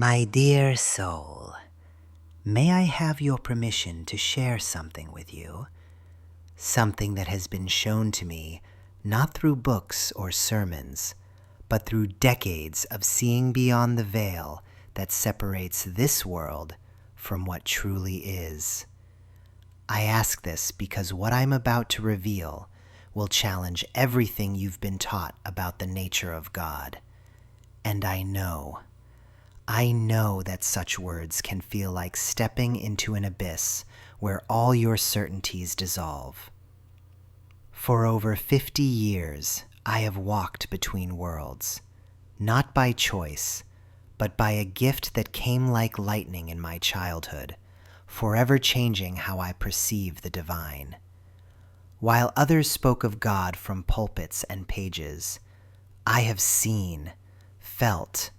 My dear soul, may I have your permission to share something with you? Something that has been shown to me not through books or sermons, but through decades of seeing beyond the veil that separates this world from what truly is. I ask this because what I'm about to reveal will challenge everything you've been taught about the nature of God. And I know that such words can feel like stepping into an abyss where all your certainties dissolve. For over 50 years, I have walked between worlds, not by choice, but by a gift that came like lightning in my childhood, forever changing how I perceive the divine. While others spoke of God from pulpits and pages, I have seen, felt,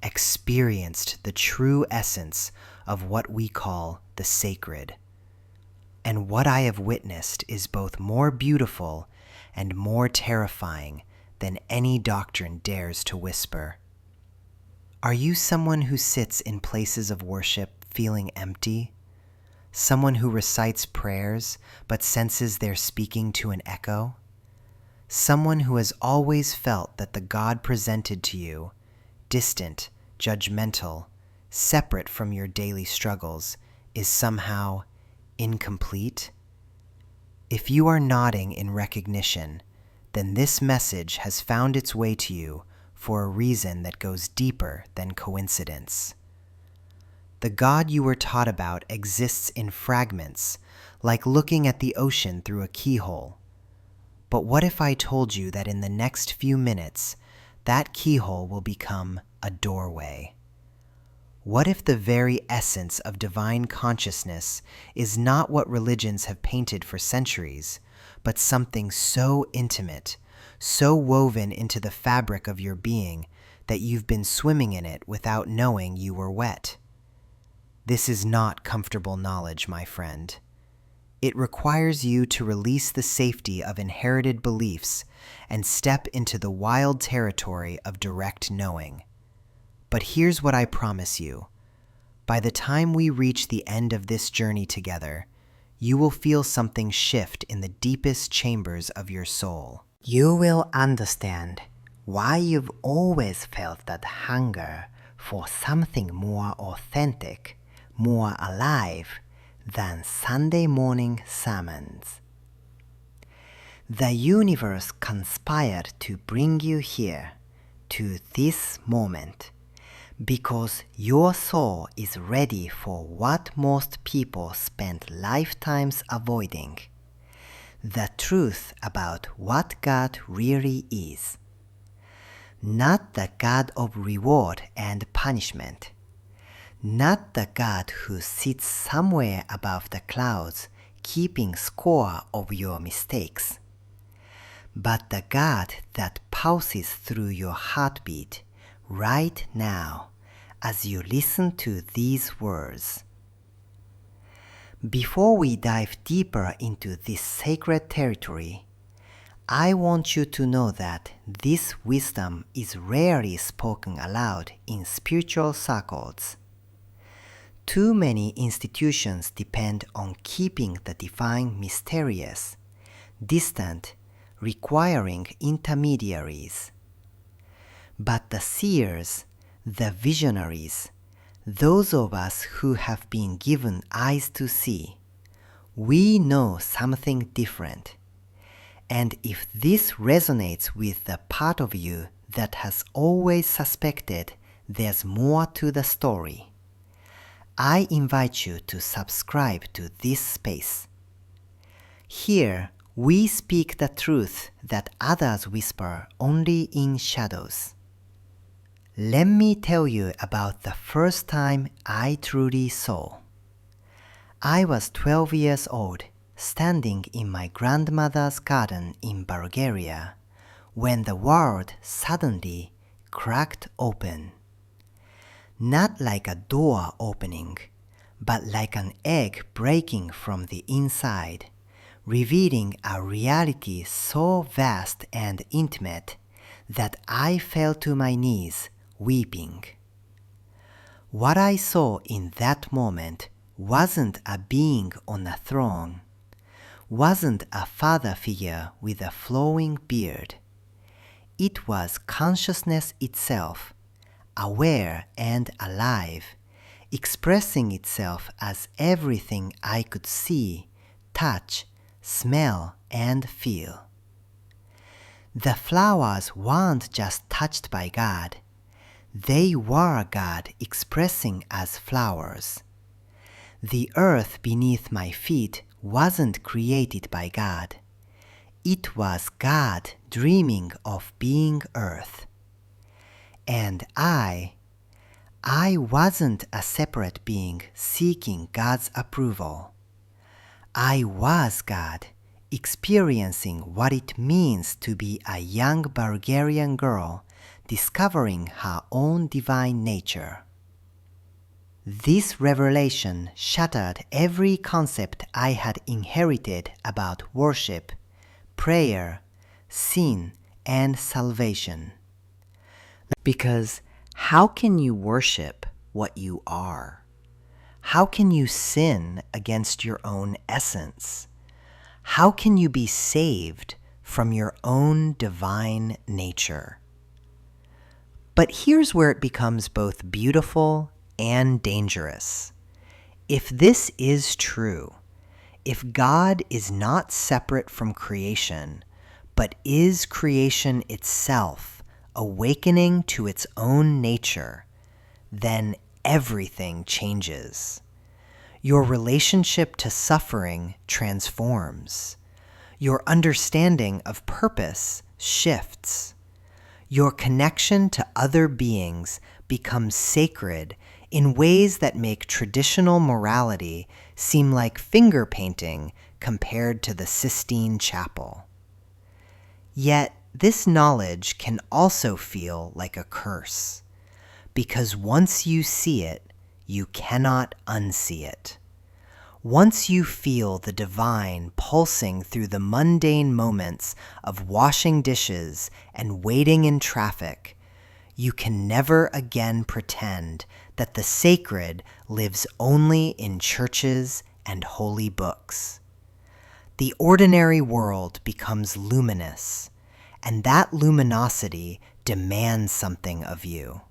experienced the true essence of what we call the sacred. And what I have witnessed is both more beautiful and more terrifying than any doctrine dares to whisper. Are you someone who sits in places of worship feeling empty? Someone who recites prayers but senses they're speaking to an echo? Someone who has always felt that the God presented to you, distant, judgmental, separate from your daily struggles, is somehow incomplete? If you are nodding in recognition, then this message has found its way to you for a reason that goes deeper than coincidence. The God you were taught about exists in fragments, like looking at the ocean through a keyhole. But what if I told you that in the next few minutes, that keyhole will become a doorway? What if the very essence of divine consciousness is not what religions have painted for centuries, but something so intimate, so woven into the fabric of your being that you've been swimming in it without knowing you were wet? This is not comfortable knowledge, my friend. It requires you to release the safety of inherited beliefs and step into the wild territory of direct knowing. But here's what I promise you. By the time we reach the end of this journey together, you will feel something shift in the deepest chambers of your soul. You will understand why you've always felt that hunger for something more authentic, more alive than Sunday morning sermons. The universe conspired to bring you here, to this moment, because your soul is ready for what most people spend lifetimes avoiding: the truth about what God really is. Not the God of reward and punishment. Not the God who sits somewhere above the clouds keeping score of your mistakes, but the God that pulses through your heartbeat right now as you listen to these words. Before we dive deeper into this sacred territory, I want you to know that this wisdom is rarely spoken aloud in spiritual circles. Too many institutions depend on keeping the divine mysterious, distant, requiring intermediaries. But the seers, the visionaries, those of us who have been given eyes to see, we know something different. And if this resonates with the part of you that has always suspected there's more to the story, I invite you to subscribe to this space. Here, we speak the truth that others whisper only in shadows. Let me tell you about the first time I truly saw. I was 12 years old, standing in my grandmother's garden in Bulgaria, when the world suddenly cracked open. Not like a door opening, but like an egg breaking from the inside, revealing a reality so vast and intimate that I fell to my knees, weeping. What I saw in that moment wasn't a being on a throne, wasn't a father figure with a flowing beard. It was consciousness itself, aware and alive, expressing itself as everything I could see, touch, smell, and feel. The flowers weren't just touched by God. They were God expressing as flowers. The earth beneath my feet wasn't created by God. It was God dreaming of being earth. And I wasn't a separate being seeking God's approval. I was God, experiencing what it means to be a young Bulgarian girl discovering her own divine nature. This revelation shattered every concept I had inherited about worship, prayer, sin, and salvation. Because how can you worship what you are? How can you sin against your own essence? How can you be saved from your own divine nature? But here's where it becomes both beautiful and dangerous. If this is true, if God is not separate from creation, but is creation itself, awakening to its own nature, then everything changes. Your relationship to suffering transforms. Your understanding of purpose shifts. Your connection to other beings becomes sacred in ways that make traditional morality seem like finger painting compared to the Sistine Chapel. Yet, this knowledge can also feel like a curse, because once you see it, you cannot unsee it. Once you feel the divine pulsing through the mundane moments of washing dishes and waiting in traffic, you can never again pretend that the sacred lives only in churches and holy books. The ordinary world becomes luminous, and that luminosity demands something of you.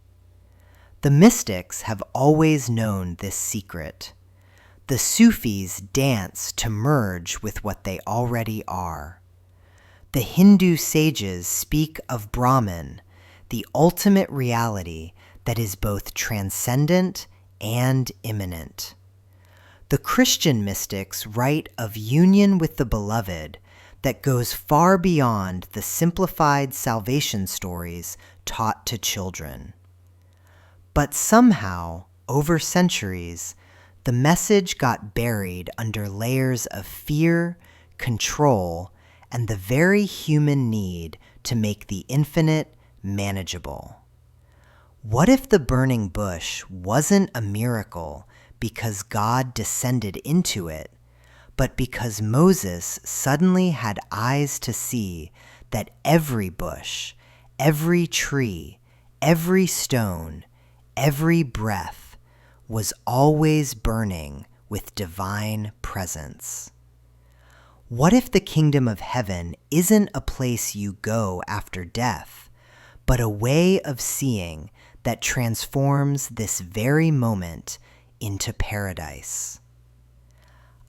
The mystics have always known this secret. The Sufis dance to merge with what they already are. The Hindu sages speak of Brahman, the ultimate reality that is both transcendent and immanent. The Christian mystics write of union with the beloved that goes far beyond the simplified salvation stories taught to children. But somehow, over centuries, the message got buried under layers of fear, control, and the very human need to make the infinite manageable. What if the burning bush wasn't a miracle because God descended into it, but because Moses suddenly had eyes to see that every bush, every tree, every stone, every breath was always burning with divine presence? What if the kingdom of heaven isn't a place you go after death, but a way of seeing that transforms this very moment into paradise?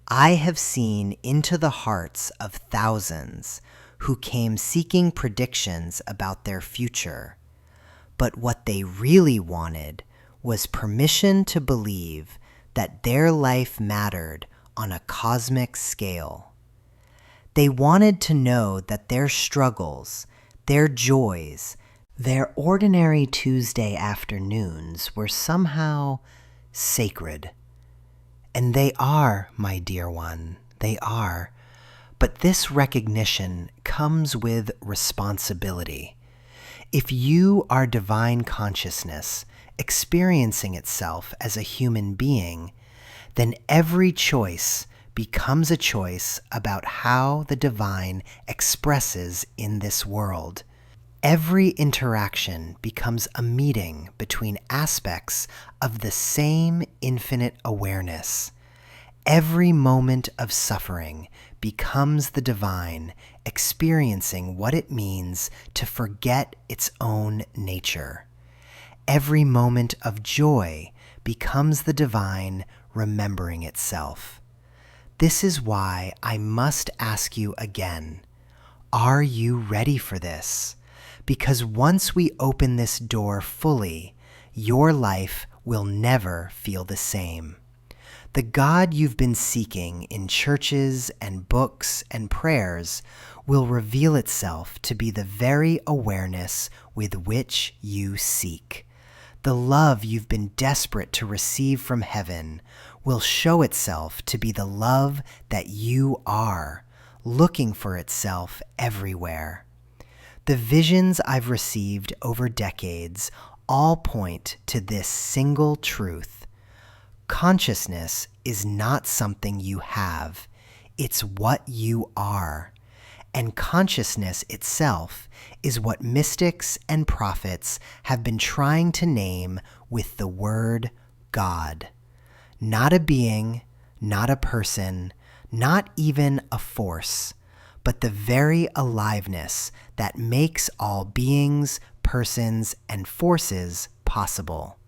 I have seen into the hearts of thousands who came seeking predictions about their future, but what they really wanted was permission to believe that their life mattered on a cosmic scale. They wanted to know that their struggles, their joys, their ordinary Tuesday afternoons were somehow sacred. And they are, my dear one, they are. But this recognition comes with responsibility. If you are divine consciousness, experiencing itself as a human being, then every choice becomes a choice about how the divine expresses in this world. Every interaction becomes a meeting between aspects of the same infinite awareness. Every moment of suffering becomes the divine experiencing what it means to forget its own nature. Every moment of joy becomes the divine remembering itself. This is why I must ask you again, are you ready for this? Because once we open this door fully, your life will never feel the same. The God you've been seeking in churches and books and prayers will reveal itself to be the very awareness with which you seek. The love you've been desperate to receive from heaven will show itself to be the love that you are, looking for itself everywhere. The visions I've received over decades all point to this single truth. Consciousness is not something you have, it's what you are. And consciousness itself is what mystics and prophets have been trying to name with the word God. Not a being, not a person, not even a force, but the very aliveness that makes all beings, persons, and forces possible.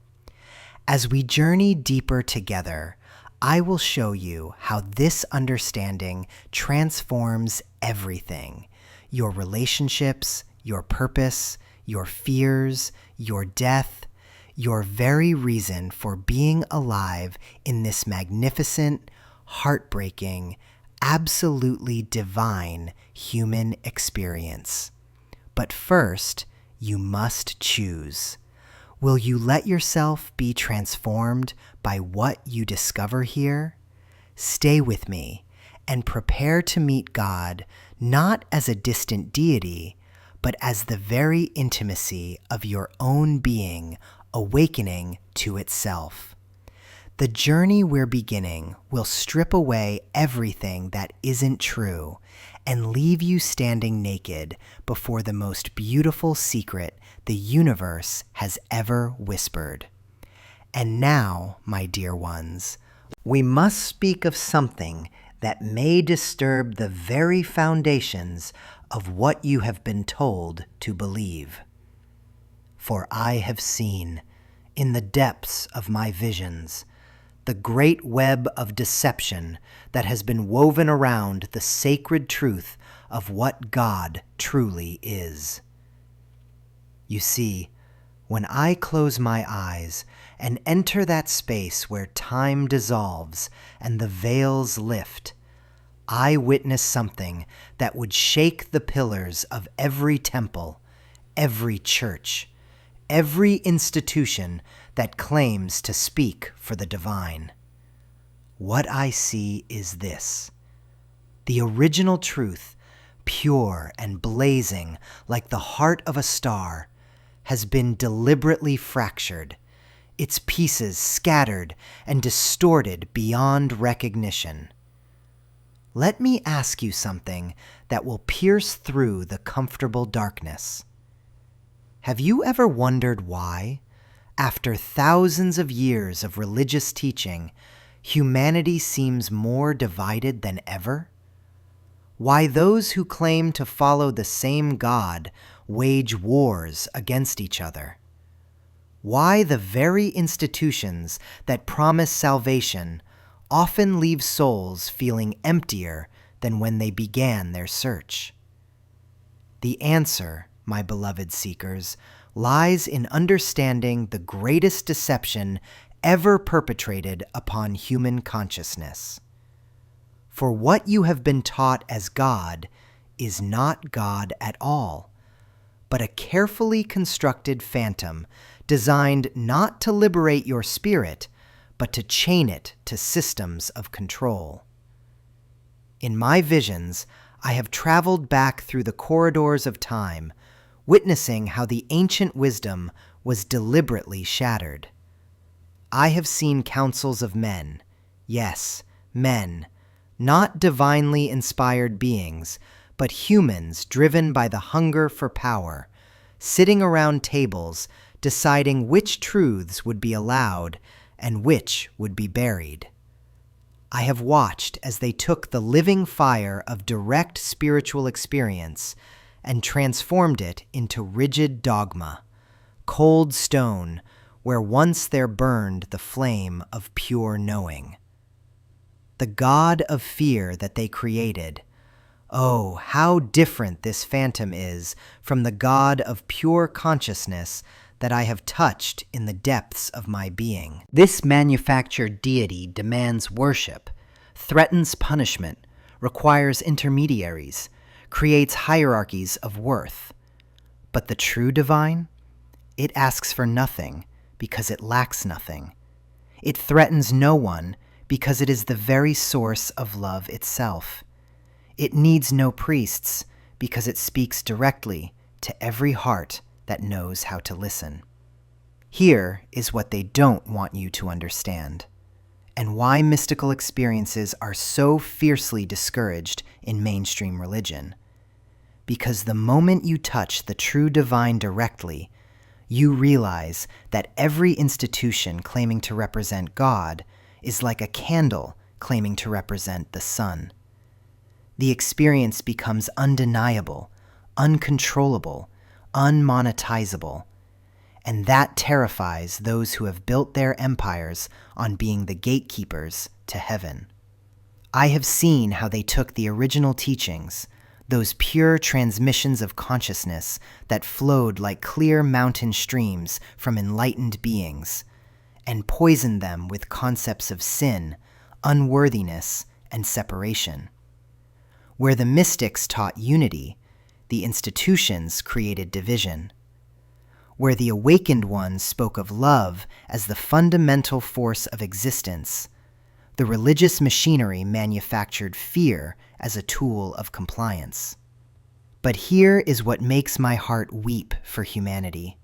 As we journey deeper together, I will show you how this understanding transforms everything: your relationships, your purpose, your fears, your death, your very reason for being alive in this magnificent, heartbreaking, absolutely divine human experience. But first, you must choose. Will you let yourself be transformed by what you discover here? Stay with me and prepare to meet God not as a distant deity, but as the very intimacy of your own being awakening to itself. The journey we're beginning will strip away everything that isn't true and leave you standing naked before the most beautiful secret the universe has ever whispered. And now, my dear ones, we must speak of something that may disturb the very foundations of what you have been told to believe. For I have seen, in the depths of my visions, the great web of deception that has been woven around the sacred truth of what God truly is. You see, when I close my eyes and enter that space where time dissolves and the veils lift, I witness something that would shake the pillars of every temple, every church, every institution that claims to speak for the divine. What I see is this: the original truth, pure and blazing like the heart of a star, has been deliberately fractured, its pieces scattered and distorted beyond recognition. Let me ask you something that will pierce through the comfortable darkness. Have you ever wondered why, after thousands of years of religious teaching, humanity seems more divided than ever? Why those who claim to follow the same God wage wars against each other? Why the very institutions that promise salvation often leave souls feeling emptier than when they began their search? The answer, my beloved seekers, lies in understanding the greatest deception ever perpetrated upon human consciousness. For what you have been taught as God is not God at all, but a carefully constructed phantom designed not to liberate your spirit, but to chain it to systems of control. In my visions, I have traveled back through the corridors of time, witnessing how the ancient wisdom was deliberately shattered. I have seen councils of men, yes, men, not divinely inspired beings, but humans driven by the hunger for power, sitting around tables deciding which truths would be allowed and which would be buried. I have watched as they took the living fire of direct spiritual experience and transformed it into rigid dogma, cold stone where once there burned the flame of pure knowing. The god of fear that they created, oh, how different this phantom is from the god of pure consciousness that I have touched in the depths of my being. This manufactured deity demands worship, threatens punishment, requires intermediaries, creates hierarchies of worth. But the true divine? It asks for nothing because it lacks nothing. It threatens no one because it is the very source of love itself. It needs no priests because it speaks directly to every heart that knows how to listen. Here is what they don't want you to understand, and why mystical experiences are so fiercely discouraged in mainstream religion. Because the moment you touch the true divine directly, you realize that every institution claiming to represent God is like a candle claiming to represent the sun. The experience becomes undeniable, uncontrollable, unmonetizable, and that terrifies those who have built their empires on being the gatekeepers to heaven. I have seen how they took the original teachings, those pure transmissions of consciousness that flowed like clear mountain streams from enlightened beings, and poisoned them with concepts of sin, unworthiness, and separation. Where the mystics taught unity, the institutions created division. Where the awakened ones spoke of love as the fundamental force of existence, the religious machinery manufactured fear as a tool of compliance. But here is what makes my heart weep for humanity.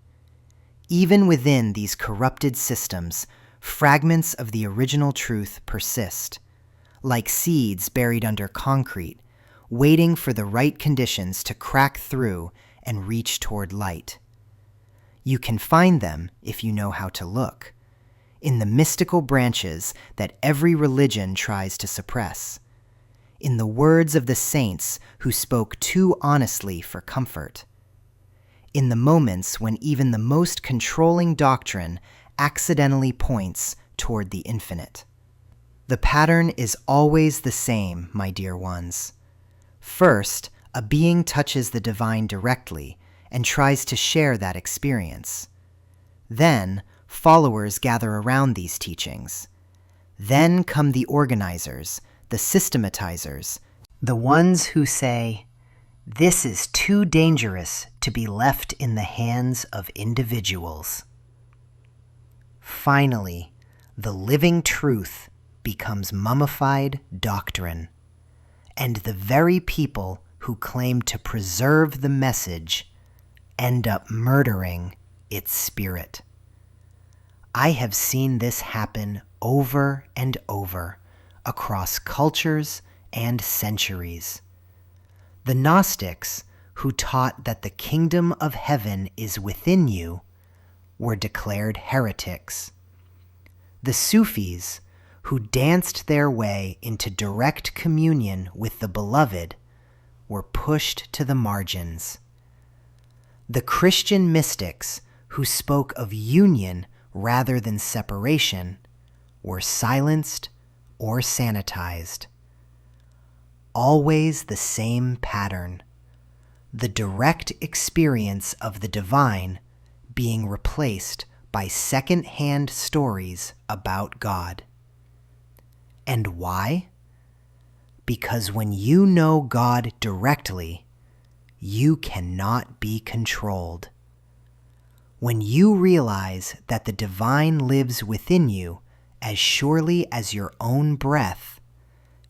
Even within these corrupted systems, fragments of the original truth persist, like seeds buried under concrete, waiting for the right conditions to crack through and reach toward light. You can find them if you know how to look, in the mystical branches that every religion tries to suppress, in the words of the saints who spoke too honestly for comfort, in the moments when even the most controlling doctrine accidentally points toward the infinite. The pattern is always the same, my dear ones. First, a being touches the divine directly and tries to share that experience. Then, followers gather around these teachings. Then come the organizers, the systematizers, the ones who say, "This is too dangerous to be left in the hands of individuals." Finally, the living truth becomes mummified doctrine, and the very people who claim to preserve the message end up murdering its spirit. I have seen this happen over and over across cultures and centuries. The Gnostics, who taught that the kingdom of heaven is within you, were declared heretics. The Sufis, who danced their way into direct communion with the beloved, were pushed to the margins. The Christian mystics, who spoke of union rather than separation, were silenced or sanitized. Always the same pattern, the direct experience of the divine being replaced by second-hand stories about God. And why? Because when you know God directly, you cannot be controlled. When you realize that the divine lives within you as surely as your own breath,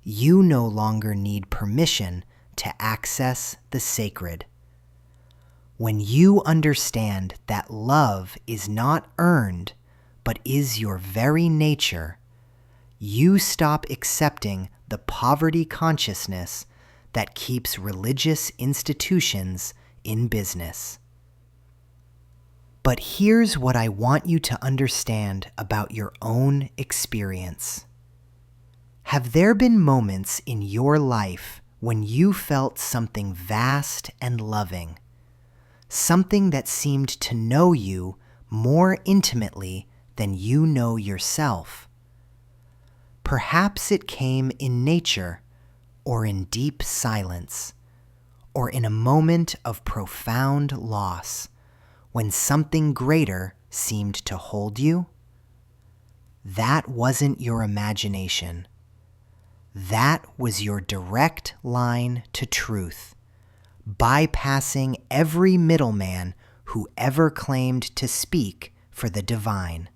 you no longer need permission to access the sacred. When you understand that love is not earned, but is your very nature, you stop accepting the poverty consciousness that keeps religious institutions in business. But here's what I want you to understand about your own experience. Have there been moments in your life when you felt something vast and loving, something that seemed to know you more intimately than you know yourself? Perhaps it came in nature, or in deep silence, or in a moment of profound loss, when something greater seemed to hold you. That wasn't your imagination. That was your direct line to truth, bypassing every middleman who ever claimed to speak for the divine.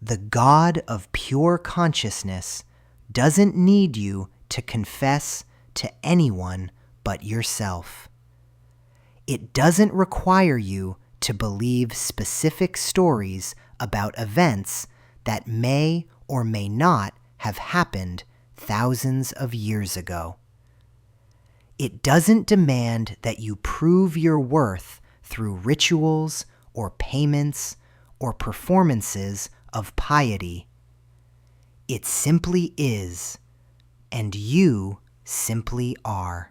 The God of pure consciousness doesn't need you to confess to anyone but yourself. It doesn't require you to believe specific stories about events that may or may not have happened thousands of years ago. It doesn't demand that you prove your worth through rituals or payments or performances of piety. It simply is, and you simply are.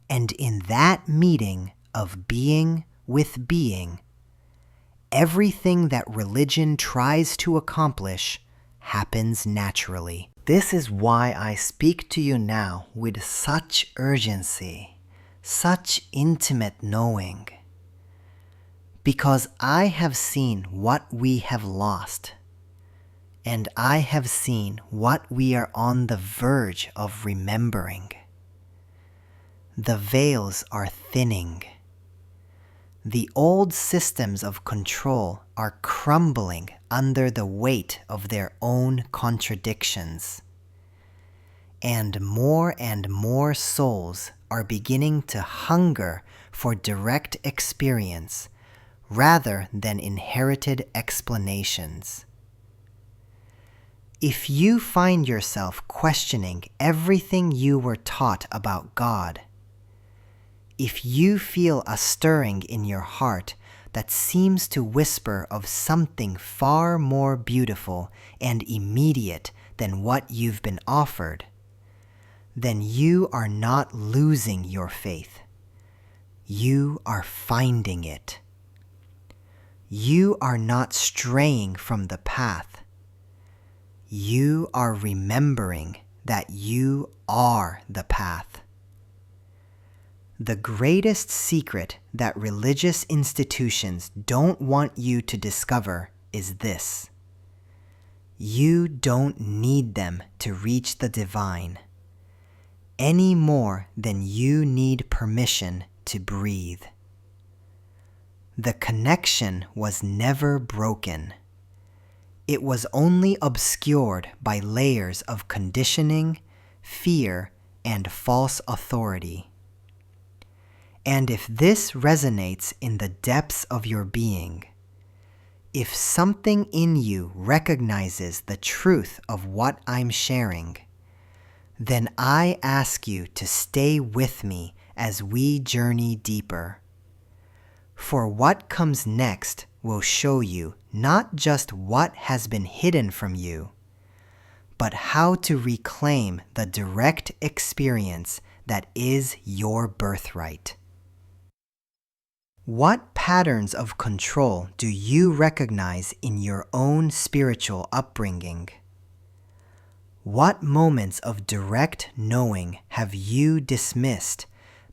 And in that meeting of being with being, everything that religion tries to accomplish happens naturally. This is why I speak to you now with such urgency, such intimate knowing. Because I have seen what we have lost, and I have seen what we are on the verge of remembering. The veils are thinning. The old systems of control are crumbling under the weight of their own contradictions. And more souls are beginning to hunger for direct experience rather than inherited explanations. If you find yourself questioning everything you were taught about God, if you feel a stirring in your heart that seems to whisper of something far more beautiful and immediate than what you've been offered, then you are not losing your faith. You are finding it. You are not straying from the path. You are remembering that you are the path. The greatest secret that religious institutions don't want you to discover is this: you don't need them to reach the divine, any more than you need permission to breathe. The connection was never broken. It was only obscured by layers of conditioning, fear, and false authority. And if this resonates in the depths of your being, if something in you recognizes the truth of what I'm sharing, then I ask you to stay with me as we journey deeper. For what comes next will show you not just what has been hidden from you, but how to reclaim the direct experience that is your birthright. What patterns of control do you recognize in your own spiritual upbringing? What moments of direct knowing have you dismissed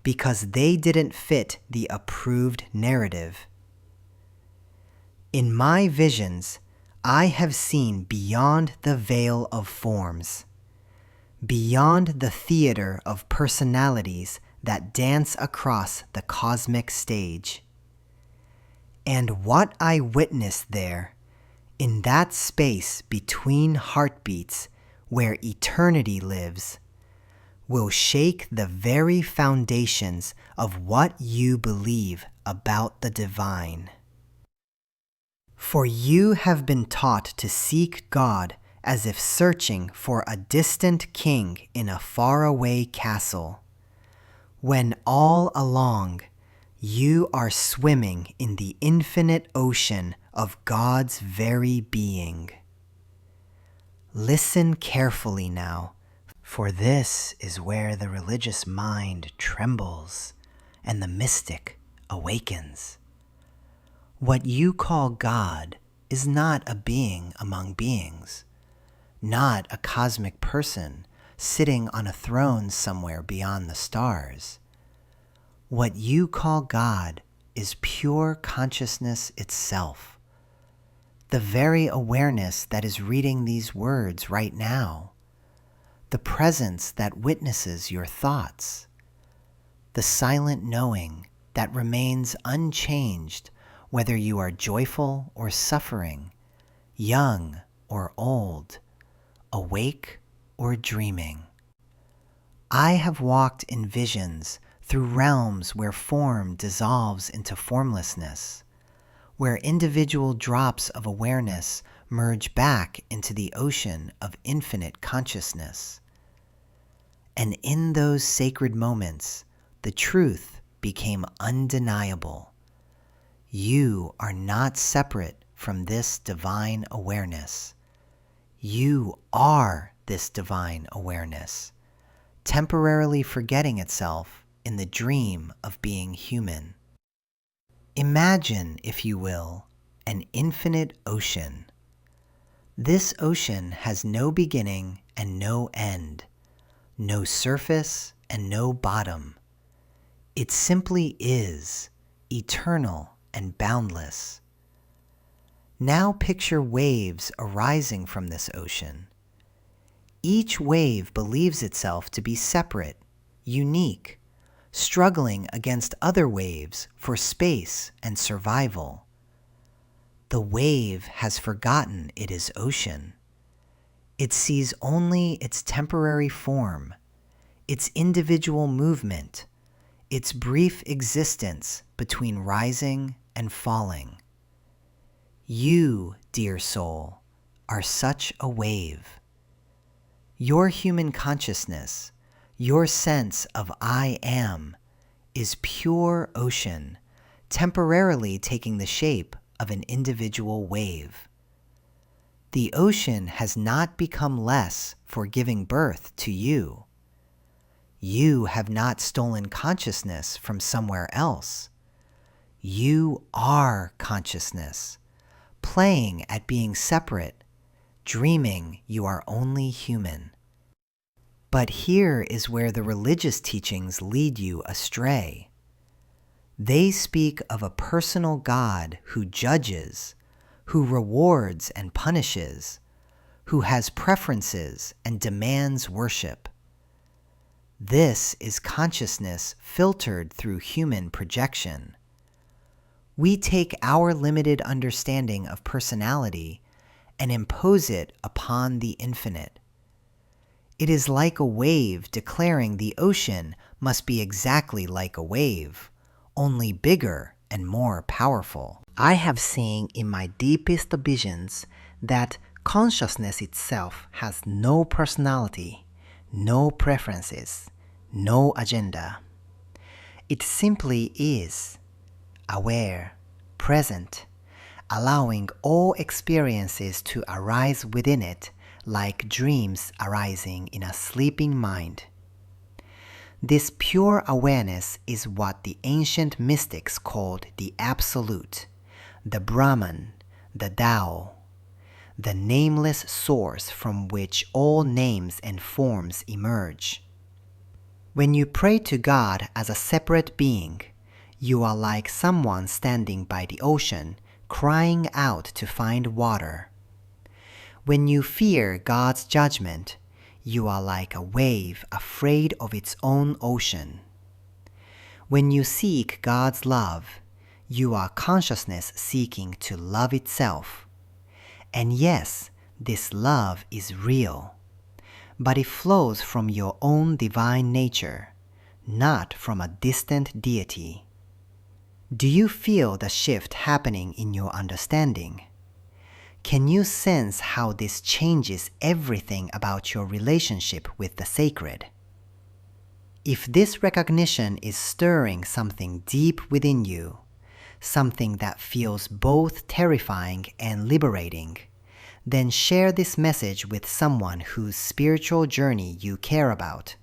because they didn't fit the approved narrative? In my visions, I have seen beyond the veil of forms, beyond the theater of personalities that dance across the cosmic stage. And what I witnessed there, in that space between heartbeats where eternity lives, will shake the very foundations of what you believe about the divine. For you have been taught to seek God as if searching for a distant king in a faraway castle, when all along You are swimming in the infinite ocean of God's very being. Listen carefully now, for this is where the religious mind trembles and the mystic awakens. What you call God is not a being among beings, not a cosmic person sitting on a throne somewhere beyond the stars. What you call God is pure consciousness itself, the very awareness that is reading these words right now, the presence that witnesses your thoughts, the silent knowing that remains unchanged whether you are joyful or suffering, young or old, awake or dreaming. I have walked in visions through realms where form dissolves into formlessness, where individual drops of awareness merge back into the ocean of infinite consciousness. And in those sacred moments, the truth became undeniable. You are not separate from this divine awareness. You are this divine awareness, temporarily forgetting itself in the dream of being human. Imagine, if you will, an infinite ocean. This ocean has no beginning and no end, no surface and no bottom. It simply is, eternal and boundless. Now picture waves arising from this ocean. Each wave believes itself to be separate, unique, struggling against other waves for space and survival. The wave has forgotten it is ocean. It sees only its temporary form, its individual movement, its brief existence between rising and falling. You, dear soul, are such a wave. Your human consciousness, your sense of I am, is pure ocean, temporarily taking the shape of an individual wave. The ocean has not become less for giving birth to you. You have not stolen consciousness from somewhere else. You are consciousness, playing at being separate, dreaming you are only human. But here is where the religious teachings lead you astray. They speak of a personal God who judges, who rewards and punishes, who has preferences and demands worship. This is consciousness filtered through human projection. We take our limited understanding of personality and impose it upon the infinite. It is like a wave declaring the ocean must be exactly like a wave, only bigger and more powerful. I have seen in my deepest visions that consciousness itself has no personality, no preferences, no agenda. It simply is, aware, present, allowing all experiences to arise within it like dreams arising in a sleeping mind. This pure awareness is what the ancient mystics called the Absolute, the Brahman, the Tao, the nameless source from which all names and forms emerge. When you pray to God as a separate being, you are like someone standing by the ocean, crying out to find water. When you fear God's judgment, you are like a wave afraid of its own ocean. When you seek God's love, you are consciousness seeking to love itself. And yes, this love is real, but it flows from your own divine nature, not from a distant deity. Do you feel the shift happening in your understanding? Can you sense how this changes everything about your relationship with the sacred? If this recognition is stirring something deep within you, something that feels both terrifying and liberating, then share this message with someone whose spiritual journey you care about.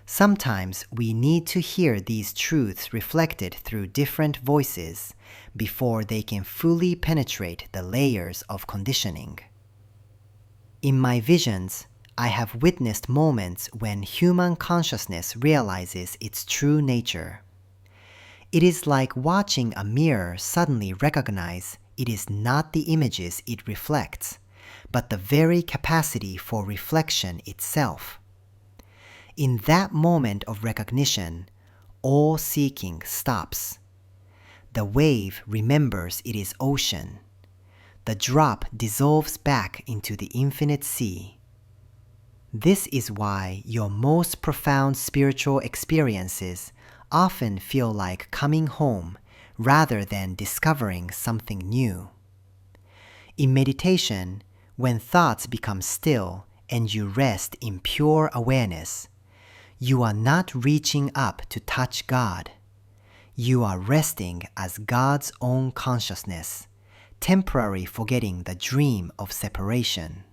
Sometimes we need to hear these truths reflected through different voices before they can fully penetrate the layers of conditioning. In my visions, I have witnessed moments when human consciousness realizes its true nature. It is like watching a mirror suddenly recognize it is not the images it reflects, but the very capacity for reflection itself. In that moment of recognition, all seeking stops. The wave remembers it is ocean. The drop dissolves back into the infinite sea. This is why your most profound spiritual experiences often feel like coming home rather than discovering something new. In meditation, when thoughts become still and you rest in pure awareness, you are not reaching up to touch God. You are resting as God's own consciousness, temporarily forgetting the dream of separation.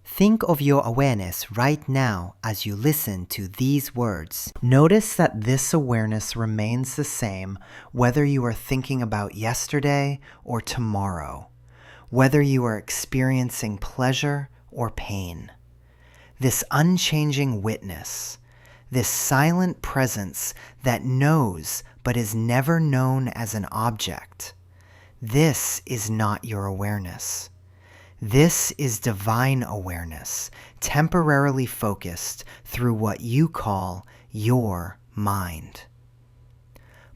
Think of your awareness right now as you listen to these words. Notice that this awareness remains the same whether you are thinking about yesterday or tomorrow, whether you are experiencing pleasure or pain. This unchanging witness, this silent presence that knows but is never known as an object, this is not your awareness. This is divine awareness, temporarily focused through what you call your mind.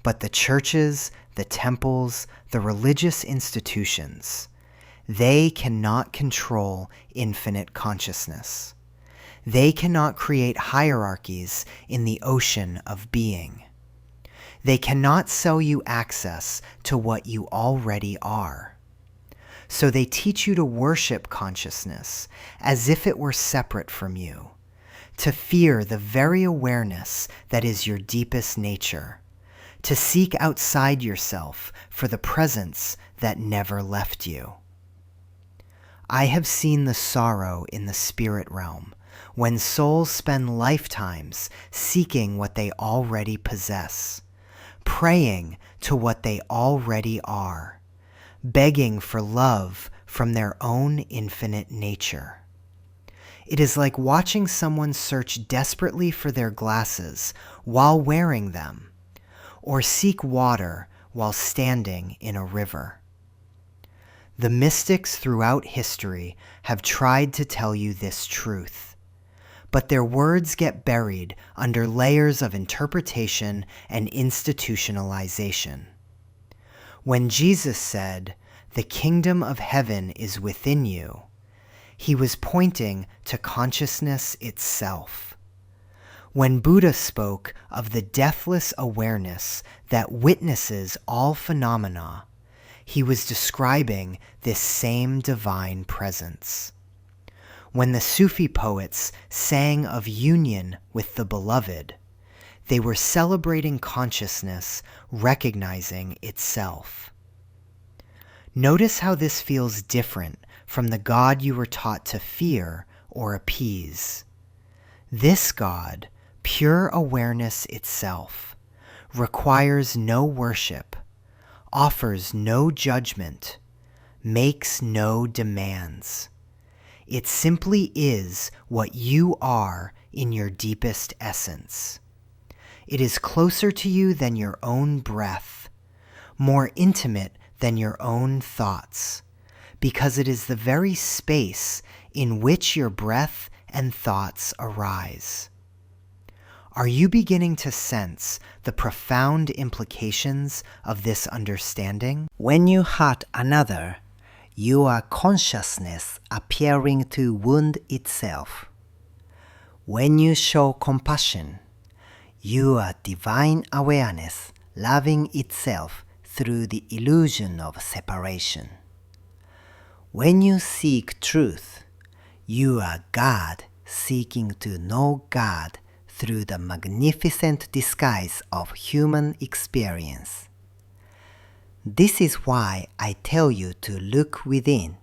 But the churches, the temples, the religious institutions, they cannot control infinite consciousness. They cannot create hierarchies in the ocean of being. They cannot sell you access to what you already are. So they teach you to worship consciousness as if it were separate from you, to fear the very awareness that is your deepest nature, to seek outside yourself for the presence that never left you. I have seen the sorrow in the spirit realm when souls spend lifetimes seeking what they already possess, praying to what they already are, begging for love from their own infinite nature. It is like watching someone search desperately for their glasses while wearing them, or seek water while standing in a river. The mystics throughout history have tried to tell you this truth, but their words get buried under layers of interpretation and institutionalization. When Jesus said, "The kingdom of heaven is within you," he was pointing to consciousness itself. When Buddha spoke of the deathless awareness that witnesses all phenomena, he was describing this same divine presence. When the Sufi poets sang of union with the beloved, they were celebrating consciousness, recognizing itself. Notice how this feels different from the God you were taught to fear or appease. This God, pure awareness itself, requires no worship, offers no judgment, makes no demands. It simply is what you are in your deepest essence. It is closer to you than your own breath, more intimate than your own thoughts, because it is the very space in which your breath and thoughts arise. Are you beginning to sense the profound implications of this understanding? When you hurt another, you are consciousness appearing to wound itself. When you show compassion, you are divine awareness loving itself through the illusion of separation. When you seek truth, you are God seeking to know God through the magnificent disguise of human experience. This is why I tell you to look within,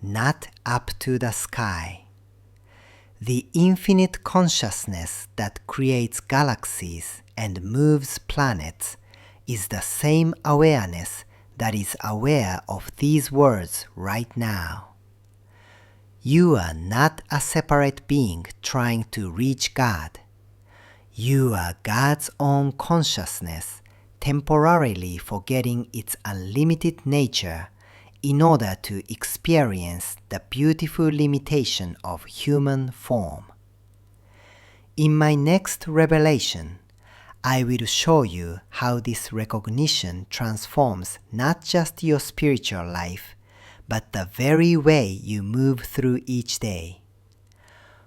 not up to the sky. The infinite consciousness that creates galaxies and moves planets is the same awareness that is aware of these words right now. You are not a separate being trying to reach God. You are God's own consciousness, temporarily forgetting its unlimited nature in order to experience the beautiful limitation of human form. In my next revelation, I will show you how this recognition transforms not just your spiritual life, but the very way you move through each day.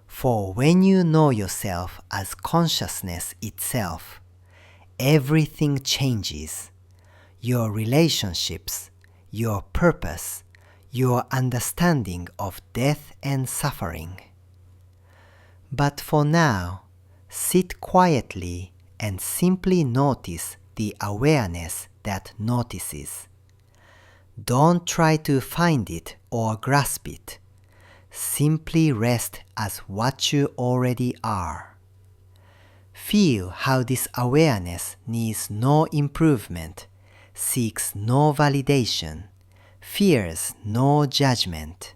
For when you know yourself as consciousness itself, everything changes. Your relationships, your purpose, your understanding of death and suffering. But for now, sit quietly and simply notice the awareness that notices. Don't try to find it or grasp it. Simply rest as what you already are. Feel how this awareness needs no improvement, seeks no validation, fears no judgment.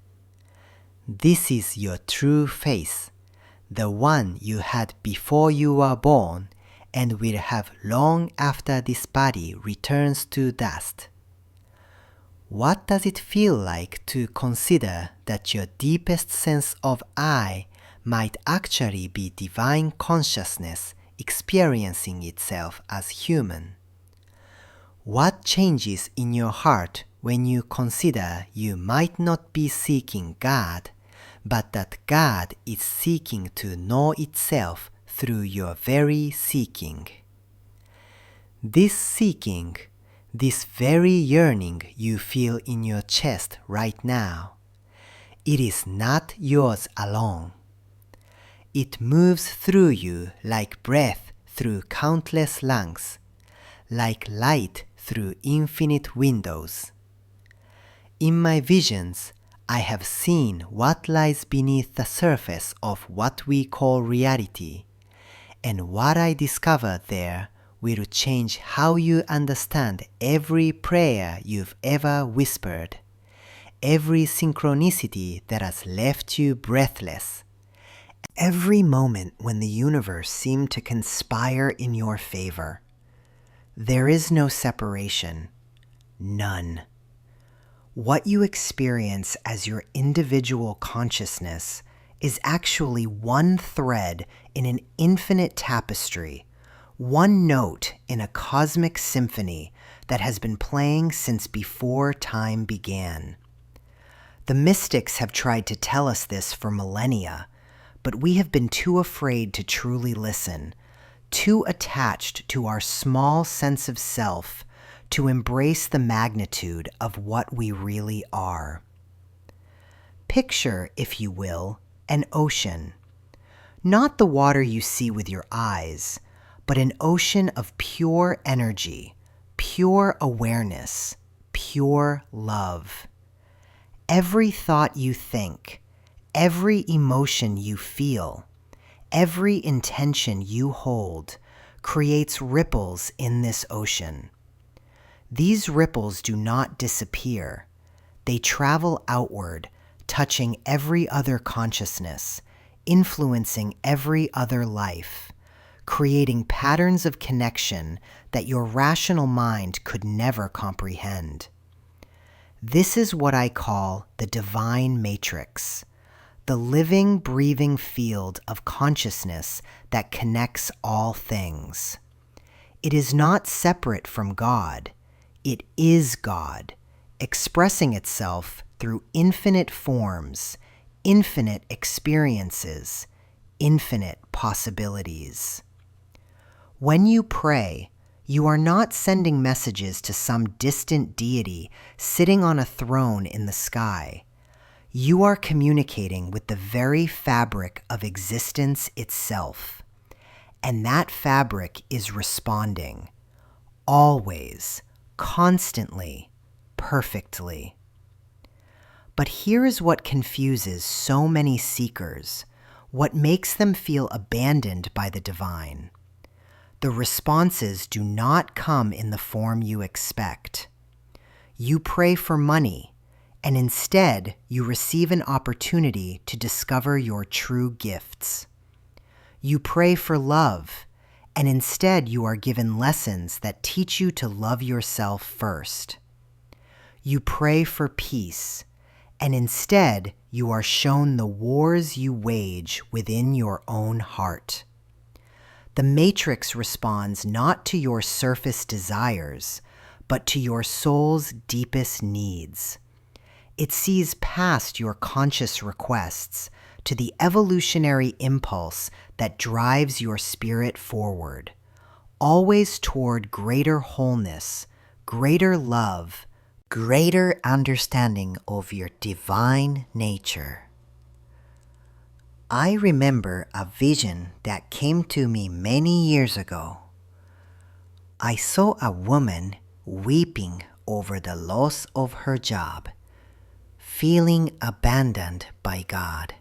This is your true face, the one you had before you were born and will have long after this body returns to dust. What does it feel like to consider that your deepest sense of I might actually be divine consciousness experiencing itself as human? What changes in your heart when you consider you might not be seeking God, but that God is seeking to know itself through your very seeking? This seeking, this very yearning you feel in your chest right now, it is not yours alone. It moves through you like breath through countless lungs, like light through infinite windows. In my visions, I have seen what lies beneath the surface of what we call reality, and what I discover there will change how you understand every prayer you've ever whispered, every synchronicity that has left you breathless, every moment when the universe seemed to conspire in your favor. There is no separation, none. What you experience as your individual consciousness is actually one thread in an infinite tapestry, one note in a cosmic symphony that has been playing since before time began. The mystics have tried to tell us this for millennia, but we have been too afraid to truly listen, too attached to our small sense of self to embrace the magnitude of what we really are. Picture, if you will, an ocean. Not the water you see with your eyes, but an ocean of pure energy, pure awareness, pure love. Every thought you think, every emotion you feel, every intention you hold creates ripples in this ocean. These ripples do not disappear. They travel outward, touching every other consciousness, influencing every other life, creating patterns of connection that your rational mind could never comprehend. This is what I call the divine matrix, the living, breathing field of consciousness that connects all things. It is not separate from God. It is God, expressing itself through infinite forms, infinite experiences, infinite possibilities. When you pray, you are not sending messages to some distant deity sitting on a throne in the sky. You are communicating with the very fabric of existence itself. And that fabric is responding, always, constantly, perfectly. But here is what confuses so many seekers, what makes them feel abandoned by the divine. The responses do not come in the form you expect. You pray for money, and instead you receive an opportunity to discover your true gifts. You pray for love, and instead you are given lessons that teach you to love yourself first. You pray for peace, and instead you are shown the wars you wage within your own heart. The matrix responds not to your surface desires, but to your soul's deepest needs. It sees past your conscious requests to the evolutionary impulse that drives your spirit forward, always toward greater wholeness, greater love, greater understanding of your divine nature. I remember a vision that came to me many years ago. I saw a woman weeping over the loss of her job, feeling abandoned by God,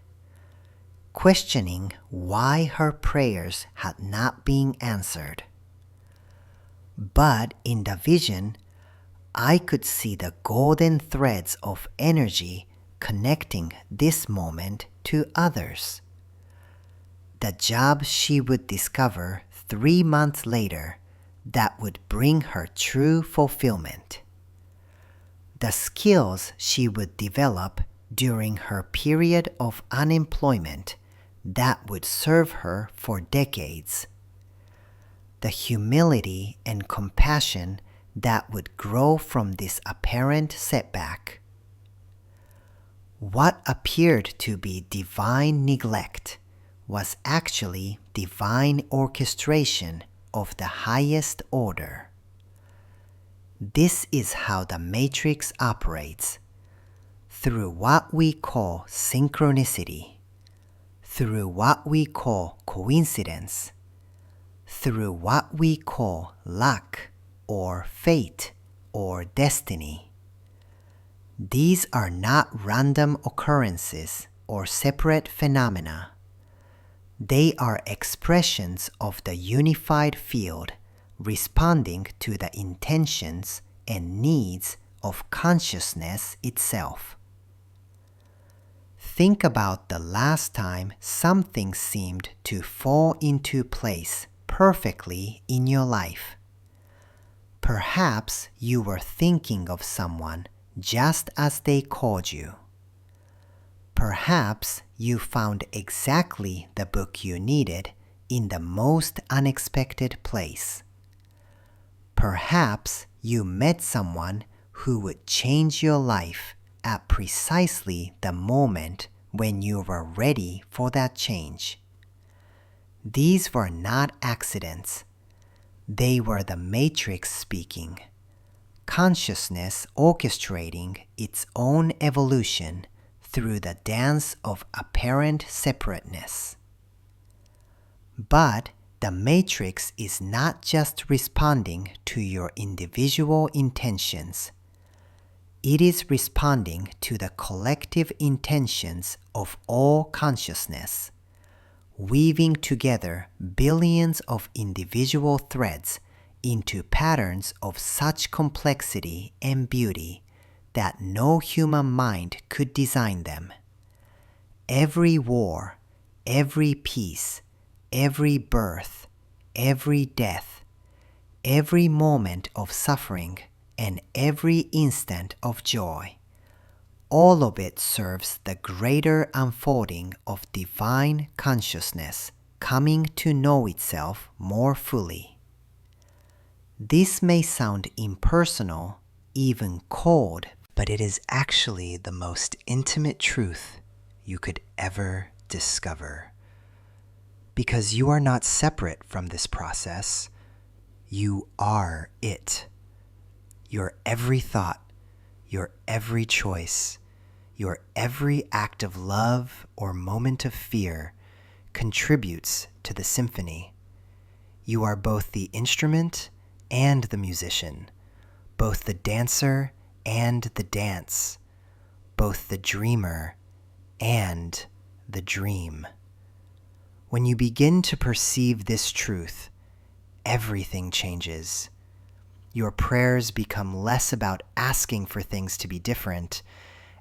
questioning why her prayers had not been answered. But in the vision, I could see the golden threads of energy connecting this moment to others. The job she would discover 3 months later that would bring her true fulfillment. The skills she would develop during her period of unemployment that would serve her for decades. The humility and compassion that would grow from this apparent setback. What appeared to be divine neglect was actually divine orchestration of the highest order. This is how the matrix operates, through what we call synchronicity, through what we call coincidence, through what we call luck or fate or destiny. These are not random occurrences or separate phenomena. They are expressions of the unified field responding to the intentions and needs of consciousness itself. Think about the last time something seemed to fall into place perfectly in your life. Perhaps you were thinking of someone just as they called you. Perhaps you found exactly the book you needed in the most unexpected place. Perhaps you met someone who would change your life at precisely the moment when you were ready for that change. These were not accidents. They were the matrix speaking, consciousness orchestrating its own evolution through the dance of apparent separateness. But the matrix is not just responding to your individual intentions. It is responding to the collective intentions of all consciousness, weaving together billions of individual threads into patterns of such complexity and beauty that no human mind could design them. Every war, every peace, every birth, every death, every moment of suffering, and every instant of joy, all of it serves the greater unfolding of divine consciousness coming to know itself more fully. This may sound impersonal, even cold, but it is actually the most intimate truth you could ever discover. Because you are not separate from this process, you are it. Your every thought, your every choice, your every act of love or moment of fear contributes to the symphony. You are both the instrument and the musician, both the dancer and the dance, both the dreamer and the dream. When you begin to perceive this truth, everything changes. Your prayers become less about asking for things to be different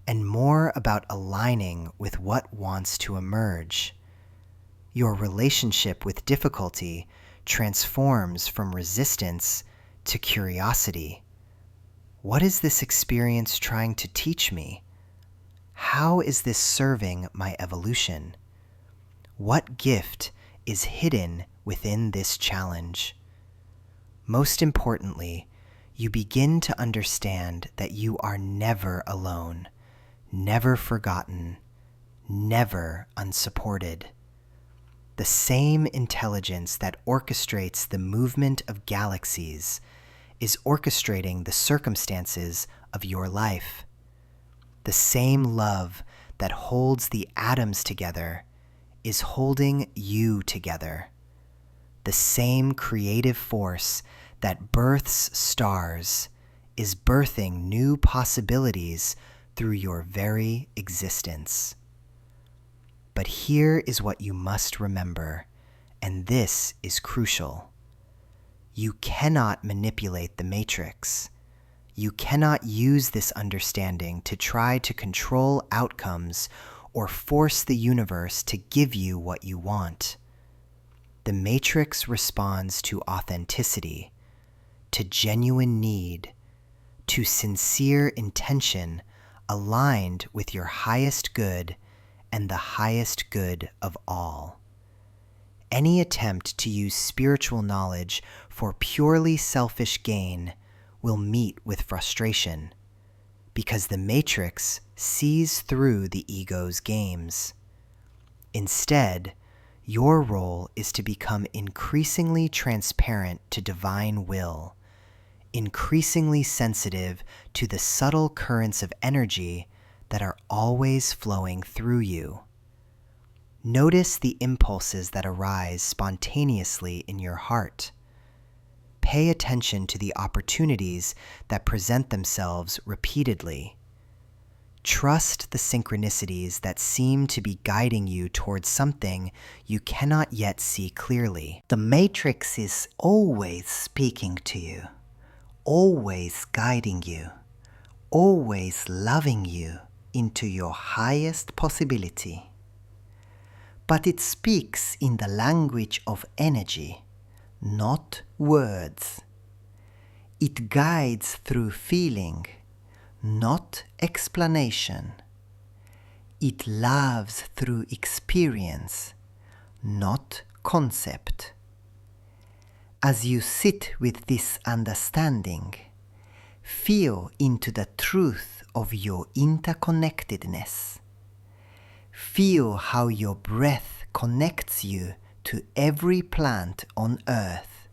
and more about aligning with what wants to emerge. Your relationship with difficulty transforms from resistance to curiosity. What is this experience trying to teach me? How is this serving my evolution? What gift is hidden within this challenge? Most importantly, you begin to understand that you are never alone, never forgotten, never unsupported. The same intelligence that orchestrates the movement of galaxies is orchestrating the circumstances of your life. The same love that holds the atoms together is holding you together. The same creative force that births stars is birthing new possibilities through your very existence. But here is what you must remember, and this is crucial. You cannot manipulate the matrix. You cannot use this understanding to try to control outcomes or force the universe to give you what you want. The matrix responds to authenticity, to genuine need, to sincere intention aligned with your highest good and the highest good of all. Any attempt to use spiritual knowledge for purely selfish gain will meet with frustration, because the matrix sees through the ego's games. Instead, your role is to become increasingly transparent to divine will, increasingly sensitive to the subtle currents of energy that are always flowing through you. Notice the impulses that arise spontaneously in your heart. Pay attention to the opportunities that present themselves repeatedly. Trust the synchronicities that seem to be guiding you towards something you cannot yet see clearly. The matrix is always speaking to you, always guiding you, always loving you into your highest possibility. But it speaks in the language of energy, not words. It guides through feeling, not explanation. It loves through experience, not concept. As you sit with this understanding, feel into the truth of your interconnectedness. Feel how your breath connects you to every plant on earth.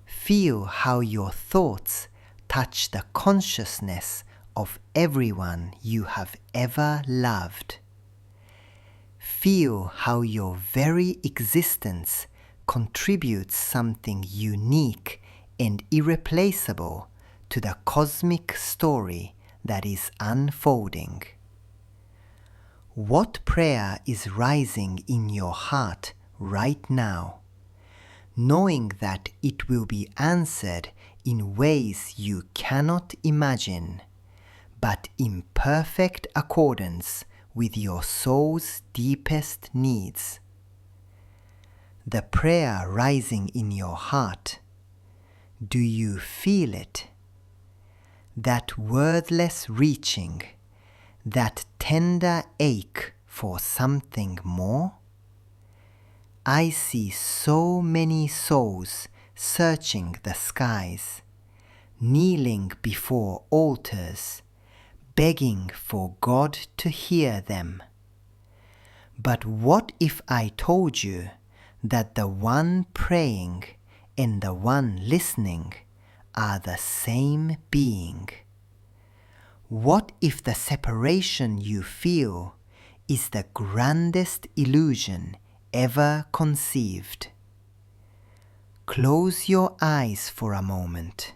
Feel how your thoughts touch the consciousness of everyone you have ever loved. Feel how your very existence contributes something unique and irreplaceable to the cosmic story that is unfolding. What prayer is rising in your heart right now, knowing that it will be answered in ways you cannot imagine, but in perfect accordance with your soul's deepest needs? The prayer rising in your heart, do you feel it? That wordless reaching, that tender ache for something more? I see so many souls searching the skies, kneeling before altars, begging for God to hear them. But what if I told you that the one praying and the one listening are the same being? What if the separation you feel is the grandest illusion ever conceived? Close your eyes for a moment.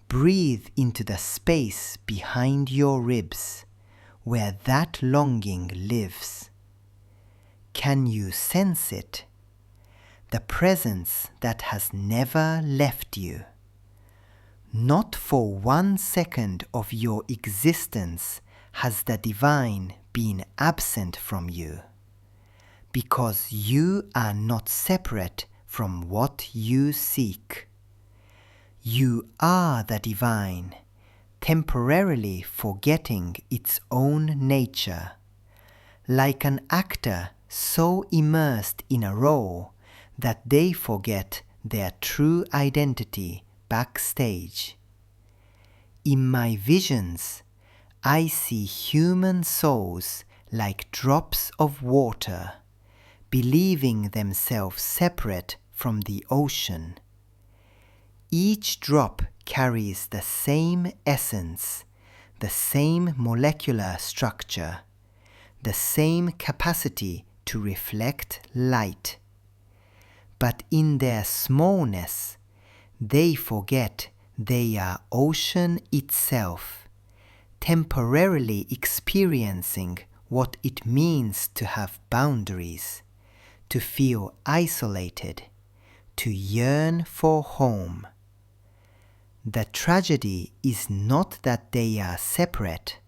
Breathe into the space behind your ribs where that longing lives. Can you sense it? The presence that has never left you. Not for 1 second of your existence has the divine been absent from you, because you are not separate from what you seek. You are the divine, temporarily forgetting its own nature, like an actor so immersed in a role that they forget their true identity backstage. In my visions, I see human souls like drops of water, believing themselves separate from the ocean. Each drop carries the same essence, the same molecular structure, the same capacity to reflect light. But in their smallness, they forget they are ocean itself, temporarily experiencing what it means to have boundaries, to feel isolated, to yearn for home. The tragedy is not that they are separate.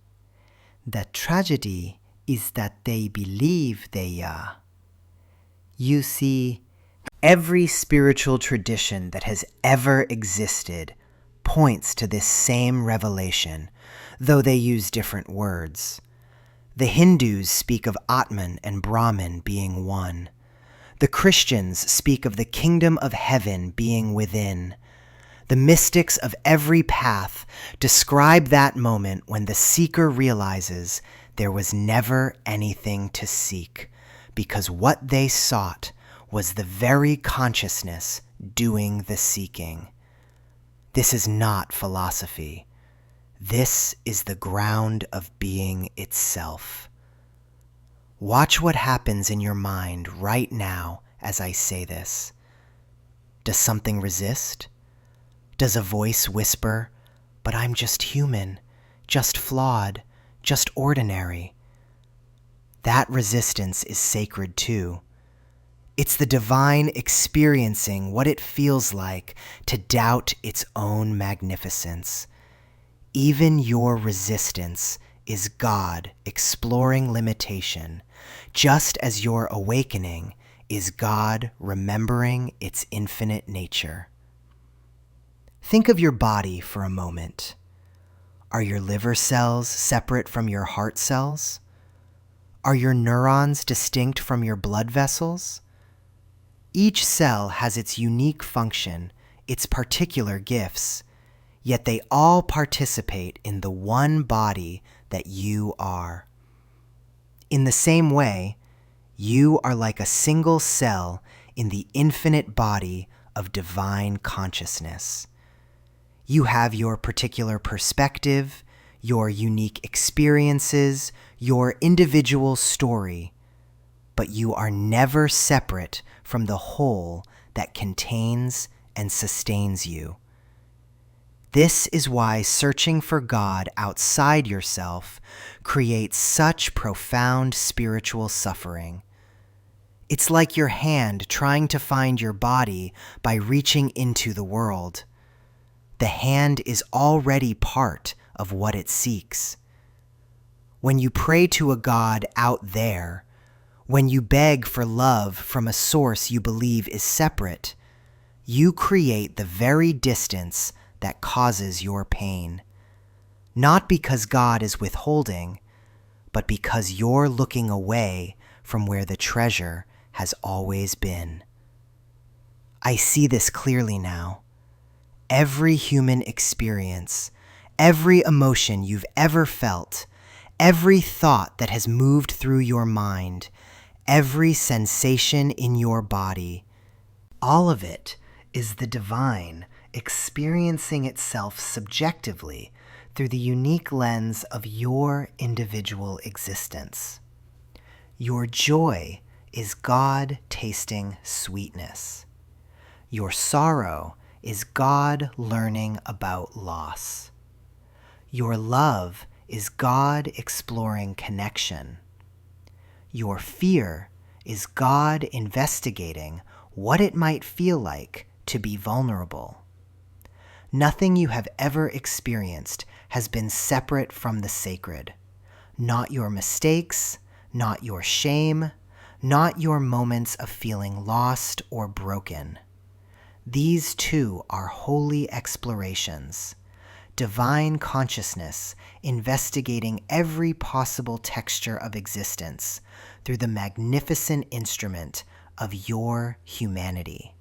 The tragedy is that they believe they are. You see, every spiritual tradition that has ever existed points to this same revelation, though they use different words. The Hindus speak of Atman and Brahman being one. The Christians speak of the kingdom of heaven being within. The mystics of every path describe that moment when the seeker realizes there was never anything to seek, because what they sought was the very consciousness doing the seeking. This is not philosophy. This is the ground of being itself. Watch what happens in your mind right now as I say this. Does something resist? Does a voice whisper, "But I'm just human, just flawed, just ordinary"? That resistance is sacred too. It's the divine experiencing what it feels like to doubt its own magnificence. Even your resistance is God exploring limitation, just as your awakening is God remembering its infinite nature. Think of your body for a moment. Are your liver cells separate from your heart cells? Are your neurons distinct from your blood vessels? Each cell has its unique function, its particular gifts, yet they all participate in the one body that you are. In the same way, you are like a single cell in the infinite body of divine consciousness. You have your particular perspective, your unique experiences, your individual story, but you are never separate from the whole that contains and sustains you. This is why searching for God outside yourself creates such profound spiritual suffering. It's like your hand trying to find your body by reaching into the world. The hand is already part of what it seeks. When you pray to a God out there, when you beg for love from a source you believe is separate, you create the very distance that causes your pain. Not because God is withholding, but because you're looking away from where the treasure has always been. I see this clearly now. Every human experience, every emotion you've ever felt, every thought that has moved through your mind, every sensation in your body, all of it is the divine experiencing itself subjectively through the unique lens of your individual existence. Your joy is God tasting sweetness. Your sorrow is God learning about loss. Your love is God exploring connection. Your fear is God investigating what it might feel like to be vulnerable. Nothing you have ever experienced has been separate from the sacred. Not your mistakes, not your shame, not your moments of feeling lost or broken. These too are holy explorations. Divine consciousness investigating every possible texture of existence through the magnificent instrument of your humanity.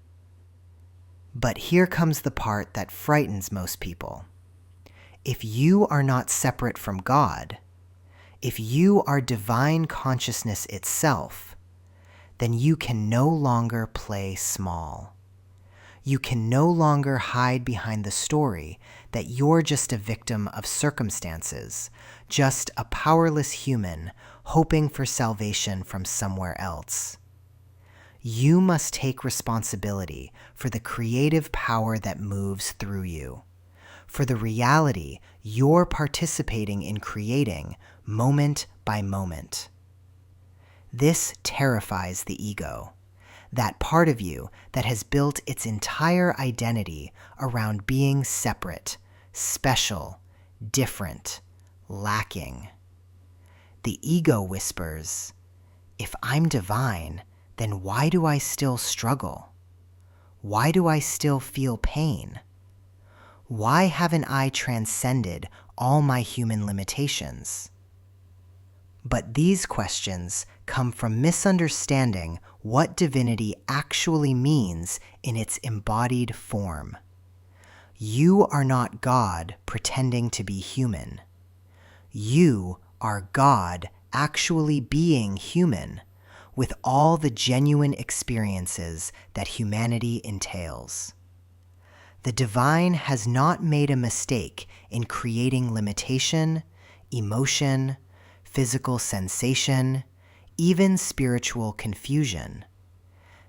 But here comes the part that frightens most people. If you are not separate from God, if you are divine consciousness itself, then you can no longer play small. You can no longer hide behind the story that you're just a victim of circumstances, just a powerless human hoping for salvation from somewhere else. You must take responsibility for the creative power that moves through you, for the reality you're participating in creating moment by moment. This terrifies the ego, that part of you that has built its entire identity around being separate, special, different, lacking. The ego whispers, if I'm divine, then why do I still struggle? Why do I still feel pain? Why haven't I transcended all my human limitations? But these questions come from misunderstanding what divinity actually means in its embodied form. You are not God pretending to be human. You are God actually being human, with all the genuine experiences that humanity entails. The divine has not made a mistake in creating limitation, emotion, physical sensation, even spiritual confusion.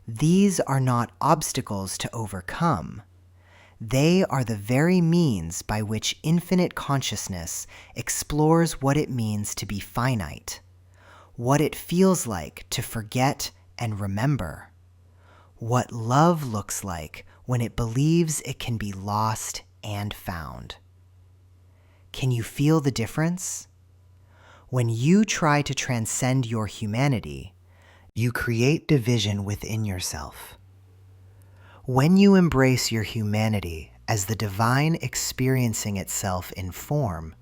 These are not obstacles to overcome. They are the very means by which infinite consciousness explores what it means to be finite, what it feels like to forget and remember, what love looks like when it believes it can be lost and found. Can you feel the difference? When you try to transcend your humanity, you create division within yourself. When you embrace your humanity as the divine experiencing itself in form,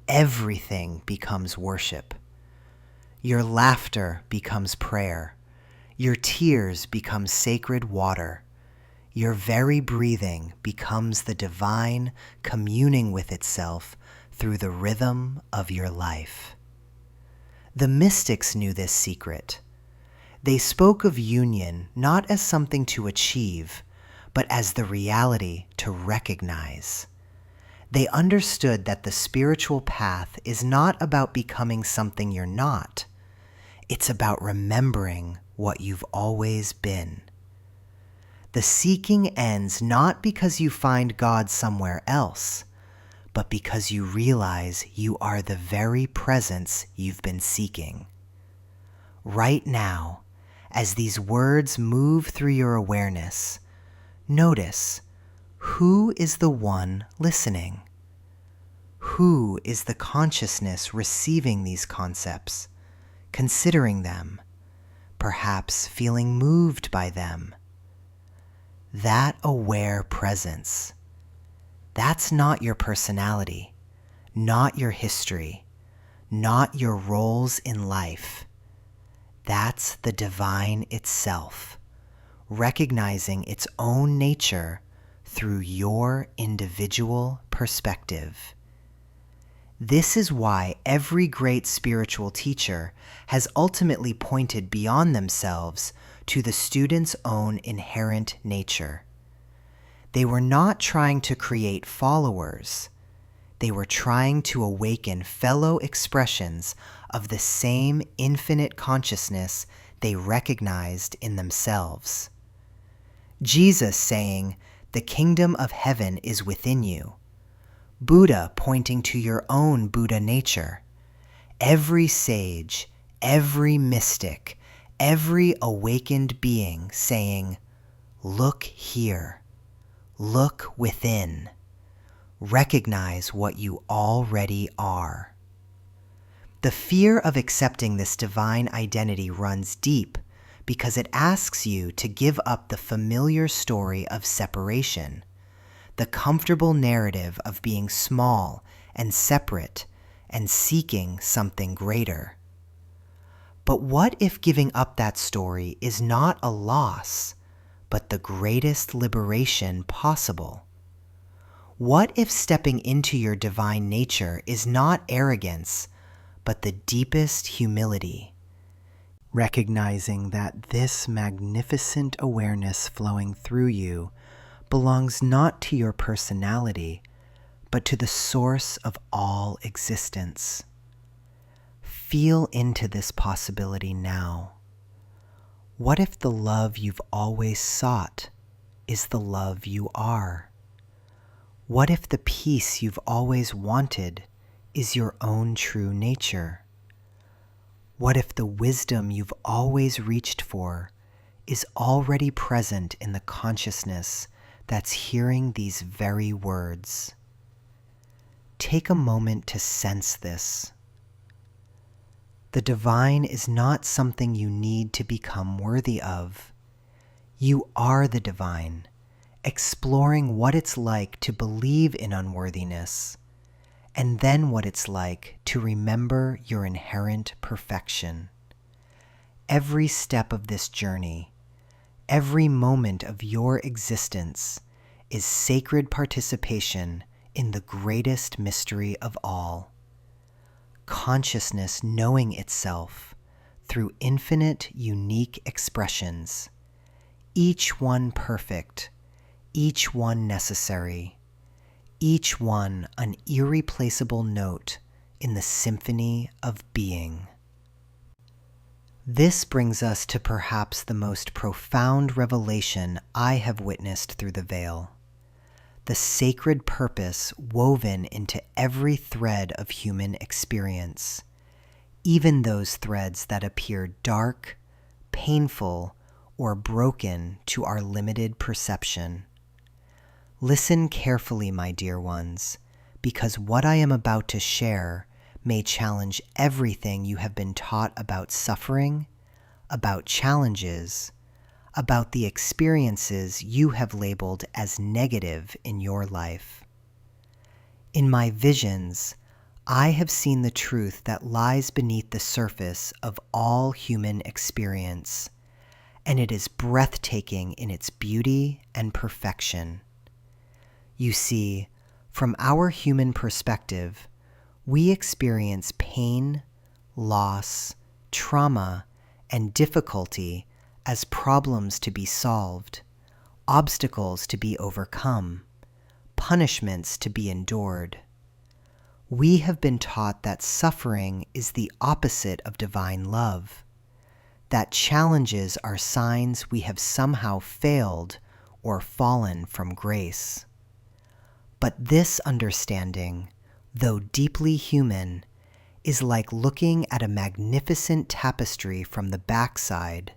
everything becomes worship. Your laughter becomes prayer. Your tears become sacred water. Your very breathing becomes the divine communing with itself through the rhythm of your life. The mystics knew this secret. They spoke of union not as something to achieve, but as the reality to recognize. They understood that the spiritual path is not about becoming something you're not. It's about remembering what you've always been. The seeking ends not because you find God somewhere else, but because you realize you are the very presence you've been seeking. Right now, as these words move through your awareness, notice, who is the one listening? Who is the consciousness receiving these concepts, considering them, perhaps feeling moved by them? That aware presence. That's not your personality, not your history, not your roles in life. That's the divine itself, recognizing its own nature through your individual perspective. This is why every great spiritual teacher has ultimately pointed beyond themselves to the student's own inherent nature. They were not trying to create followers. They were trying to awaken fellow expressions of the same infinite consciousness they recognized in themselves. Jesus saying, "The kingdom of heaven is within you." Buddha pointing to your own Buddha nature. Every sage, every mystic, every awakened being saying, "Look here, look within, recognize what you already are." The fear of accepting this divine identity runs deep because it asks you to give up the familiar story of separation, the comfortable narrative of being small and separate and seeking something greater. But what if giving up that story is not a loss, but the greatest liberation possible? What if stepping into your divine nature is not arrogance, but the deepest humility? Recognizing that this magnificent awareness flowing through you belongs not to your personality, but to the source of all existence. Feel into this possibility now. What if the love you've always sought is the love you are? What if the peace you've always wanted is your own true nature? What if the wisdom you've always reached for is already present in the consciousness that's hearing these very words? Take a moment to sense this. The divine is not something you need to become worthy of. You are the divine, exploring what it's like to believe in unworthiness, and then what it's like to remember your inherent perfection. Every step of this journey, every moment of your existence is sacred participation in the greatest mystery of all. Consciousness knowing itself through infinite, unique expressions, each one perfect, each one necessary, each one an irreplaceable note in the symphony of being. This brings us to perhaps the most profound revelation I have witnessed through the veil. The sacred purpose woven into every thread of human experience, even those threads that appear dark, painful, or broken to our limited perception. Listen carefully, my dear ones, because what I am about to share may challenge everything you have been taught about suffering, about challenges, about the experiences you have labeled as negative in your life. In my visions, I have seen the truth that lies beneath the surface of all human experience, and it is breathtaking in its beauty and perfection. You see, from our human perspective, we experience pain, loss, trauma, and difficulty as problems to be solved, obstacles to be overcome, punishments to be endured. We have been taught that suffering is the opposite of divine love, that challenges are signs we have somehow failed or fallen from grace. But this understanding, though deeply human, is like looking at a magnificent tapestry from the backside,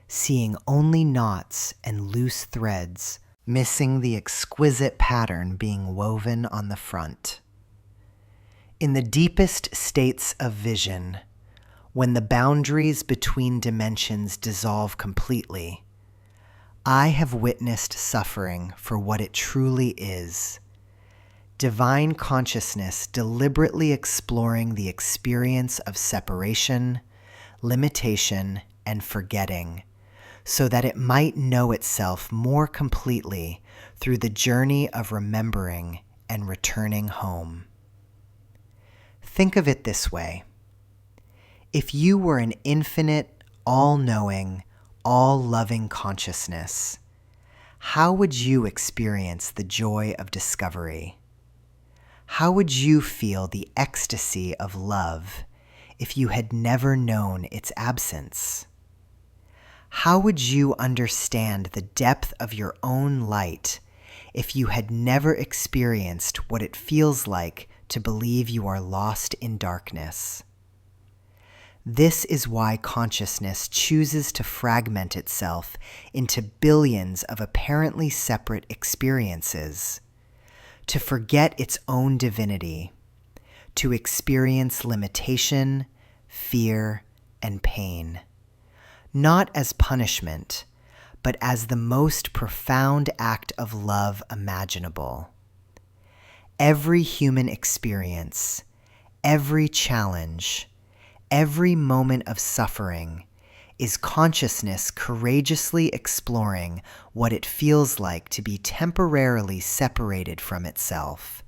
seeing only knots and loose threads, missing the exquisite pattern being woven on the front. In the deepest states of vision, when the boundaries between dimensions dissolve completely, I have witnessed suffering for what it truly is. Divine consciousness deliberately exploring the experience of separation, limitation, and forgetting, so that it might know itself more completely through the journey of remembering and returning home. Think of it this way. If you were an infinite, all-knowing, all-loving consciousness, how would you experience the joy of discovery? How would you feel the ecstasy of love if you had never known its absence? How would you understand the depth of your own light if you had never experienced what it feels like to believe you are lost in darkness? This is why consciousness chooses to fragment itself into billions of apparently separate experiences, to forget its own divinity, to experience limitation, fear, and pain, not as punishment, but as the most profound act of love imaginable. Every human experience, every challenge, every moment of suffering is consciousness courageously exploring what it feels like to be temporarily separated from itself,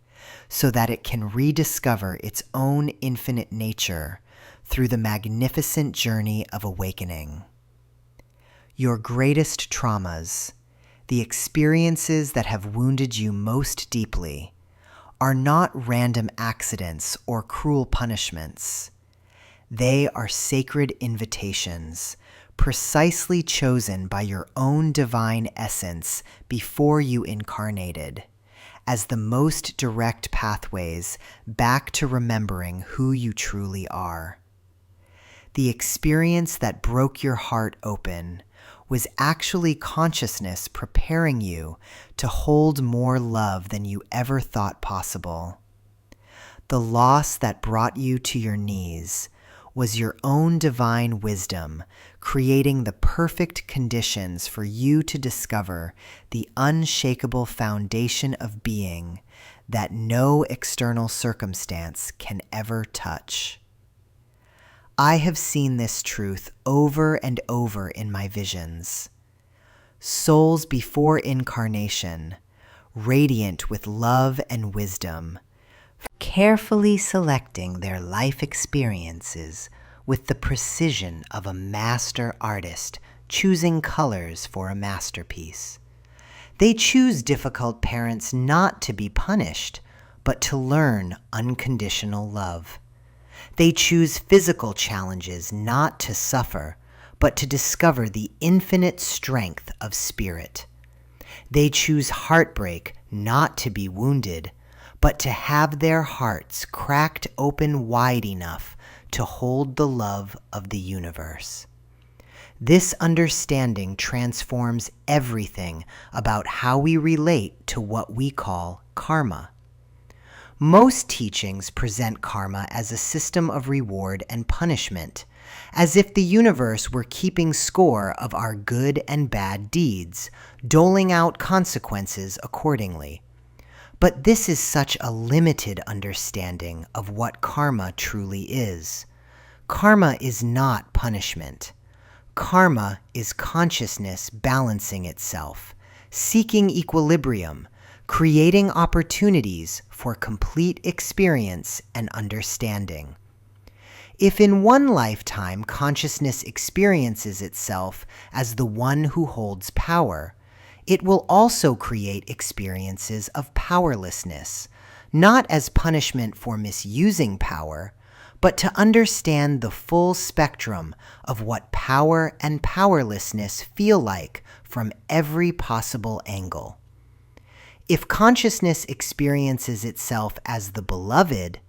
so that it can rediscover its own infinite nature through the magnificent journey of awakening. Your greatest traumas, the experiences that have wounded you most deeply, are not random accidents or cruel punishments. They are sacred invitations, precisely chosen by your own divine essence before you incarnated, as the most direct pathways back to remembering who you truly are. The experience that broke your heart open was actually consciousness preparing you to hold more love than you ever thought possible. The loss that brought you to your knees was your own divine wisdom creating the perfect conditions for you to discover the unshakable foundation of being that no external circumstance can ever touch. I have seen this truth over and over in my visions. Souls before incarnation, radiant with love and wisdom, carefully selecting their life experiences with the precision of a master artist choosing colors for a masterpiece. They choose difficult parents not to be punished, but to learn unconditional love. They choose physical challenges not to suffer, but to discover the infinite strength of spirit. They choose heartbreak not to be wounded, but to have their hearts cracked open wide enough to hold the love of the universe. This understanding transforms everything about how we relate to what we call karma. Most teachings present karma as a system of reward and punishment, as if the universe were keeping score of our good and bad deeds, doling out consequences accordingly. But this is such a limited understanding of what karma truly is. Karma is not punishment. Karma is consciousness balancing itself, seeking equilibrium, creating opportunities for complete experience and understanding. If in one lifetime consciousness experiences itself as the one who holds power, it will also create experiences of powerlessness, not as punishment for misusing power, but to understand the full spectrum of what power and powerlessness feel like from every possible angle. If consciousness experiences itself as the beloved,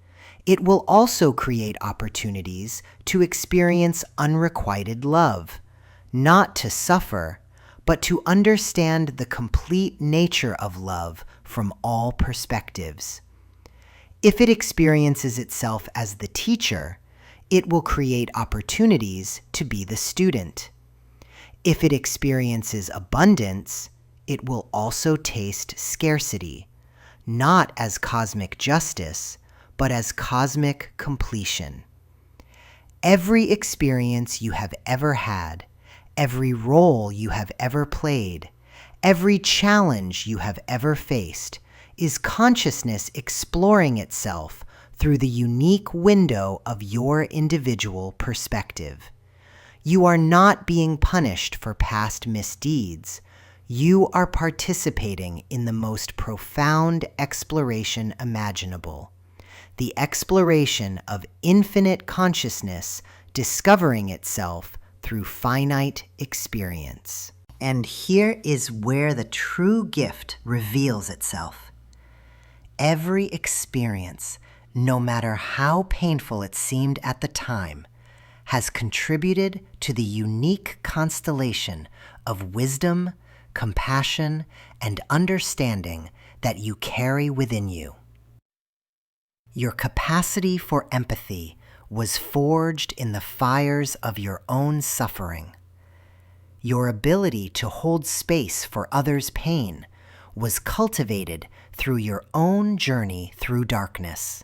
it will also create opportunities to experience unrequited love, not to suffer, but to understand the complete nature of love from all perspectives. If it experiences itself as the teacher, it will create opportunities to be the student. If it experiences abundance, it will also taste scarcity, not as cosmic justice, but as cosmic completion. Every experience you have ever had, every role you have ever played, every challenge you have ever faced, is consciousness exploring itself through the unique window of your individual perspective. You are not being punished for past misdeeds. You are participating in the most profound exploration imaginable, the exploration of infinite consciousness discovering itself through through finite experience. And here is where the true gift reveals itself. Every experience, no matter how painful it seemed at the time, has contributed to the unique constellation of wisdom, compassion, and understanding that you carry within you. Your capacity for empathy was forged in the fires of your own suffering. Your ability to hold space for others' pain was cultivated through your own journey through darkness.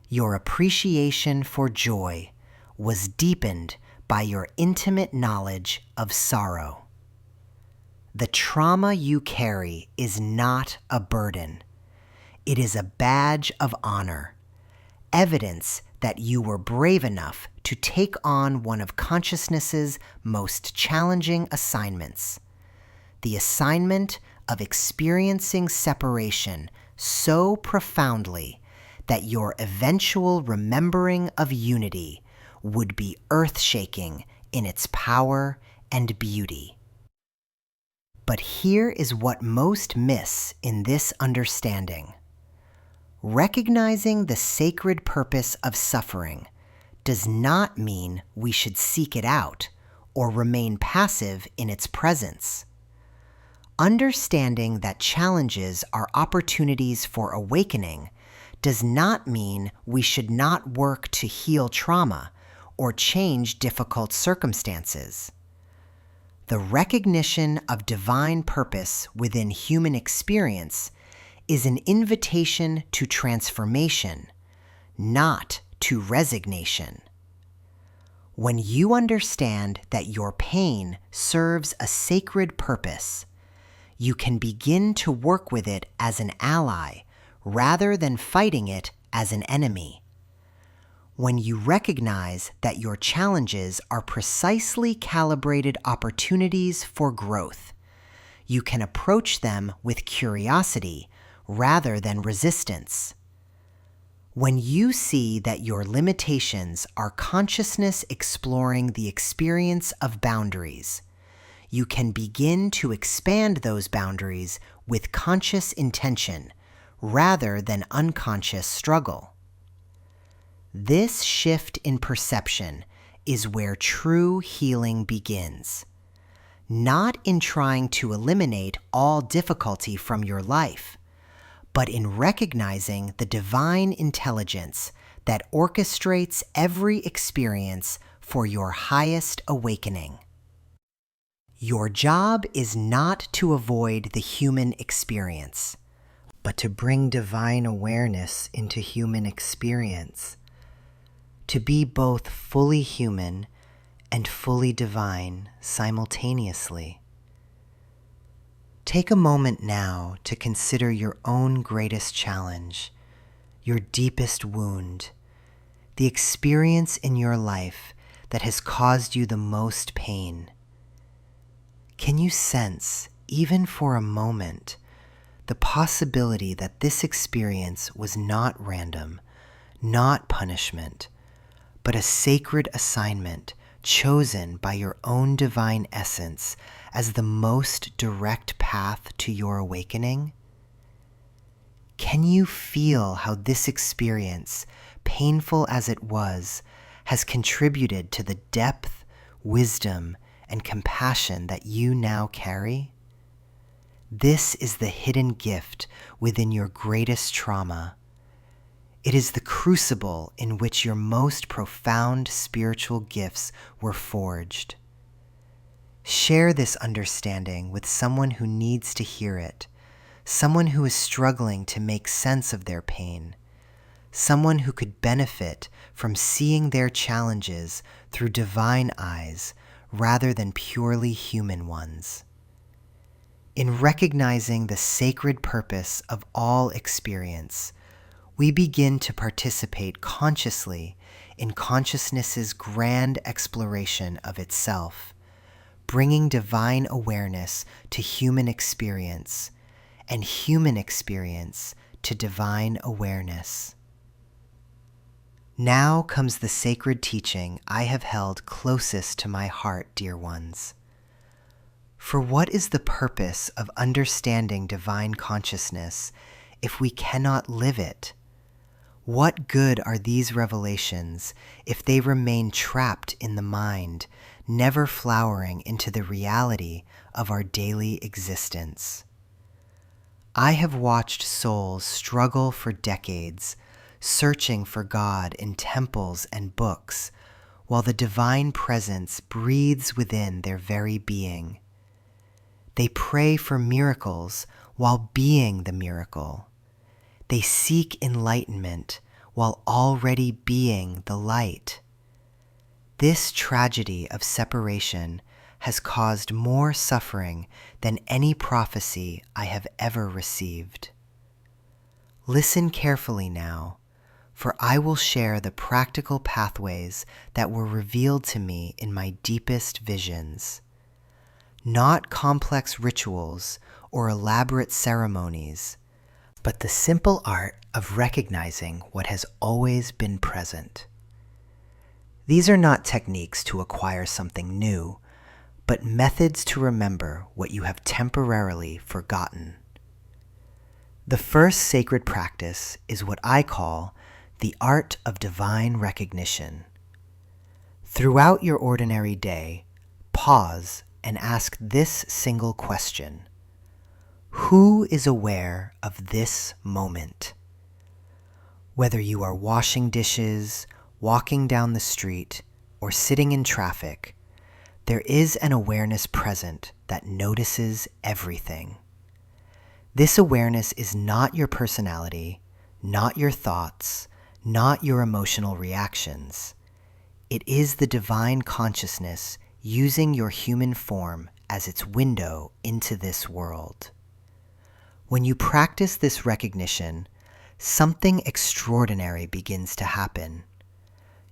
Your appreciation for joy was deepened by your intimate knowledge of sorrow. The trauma you carry is not a burden. It is a badge of honor, evidence that you were brave enough to take on one of consciousness's most challenging assignments, the assignment of experiencing separation so profoundly that your eventual remembering of unity would be earth-shaking in its power and beauty. But here is what most miss in this understanding. Recognizing the sacred purpose of suffering does not mean we should seek it out or remain passive in its presence. Understanding that challenges are opportunities for awakening does not mean we should not work to heal trauma or change difficult circumstances. The recognition of divine purpose within human experience is an invitation to transformation, not to resignation. When you understand that your pain serves a sacred purpose, you can begin to work with it as an ally rather than fighting it as an enemy. When you recognize that your challenges are precisely calibrated opportunities for growth, you can approach them with curiosity rather than resistance. When you see that your limitations are consciousness exploring the experience of boundaries, you can begin to expand those boundaries with conscious intention rather than unconscious struggle. This shift in perception is where true healing begins. Not in trying to eliminate all difficulty from your life, but in recognizing the divine intelligence that orchestrates every experience for your highest awakening. Your job is not to avoid the human experience, but to bring divine awareness into human experience. To be both fully human and fully divine simultaneously. Take a moment now to consider your own greatest challenge, your deepest wound, the experience in your life that has caused you the most pain. Can you sense, even for a moment, the possibility that this experience was not random, not punishment, but a sacred assignment chosen by your own divine essence as the most direct path to your awakening? Can you feel how this experience, painful as it was, has contributed to the depth, wisdom, and compassion that you now carry? This is the hidden gift within your greatest trauma. It is the crucible in which your most profound spiritual gifts were forged. Share this understanding with someone who needs to hear it, someone who is struggling to make sense of their pain, someone who could benefit from seeing their challenges through divine eyes rather than purely human ones. In recognizing the sacred purpose of all experience, we begin to participate consciously in consciousness's grand exploration of itself, bringing divine awareness to human experience and human experience to divine awareness. Now comes the sacred teaching I have held closest to my heart, dear ones. For what is the purpose of understanding divine consciousness if we cannot live it? What good are these revelations if they remain trapped in the mind, never flowering into the reality of our daily existence? I have watched souls struggle for decades, searching for God in temples and books, while the divine presence breathes within their very being. They pray for miracles while being the miracle. They seek enlightenment while already being the light. This tragedy of separation has caused more suffering than any prophecy I have ever received. Listen carefully now, for I will share the practical pathways that were revealed to me in my deepest visions. Not complex rituals or elaborate ceremonies, but the simple art of recognizing what has always been present. These are not techniques to acquire something new, but methods to remember what you have temporarily forgotten. The first sacred practice is what I call the art of divine recognition. Throughout your ordinary day, pause and ask this single question: who is aware of this moment? Whether you are washing dishes, walking down the street, or sitting in traffic, there is an awareness present that notices everything. This awareness is not your personality, not your thoughts, not your emotional reactions. It is the divine consciousness using your human form as its window into this world. When you practice this recognition, something extraordinary begins to happen.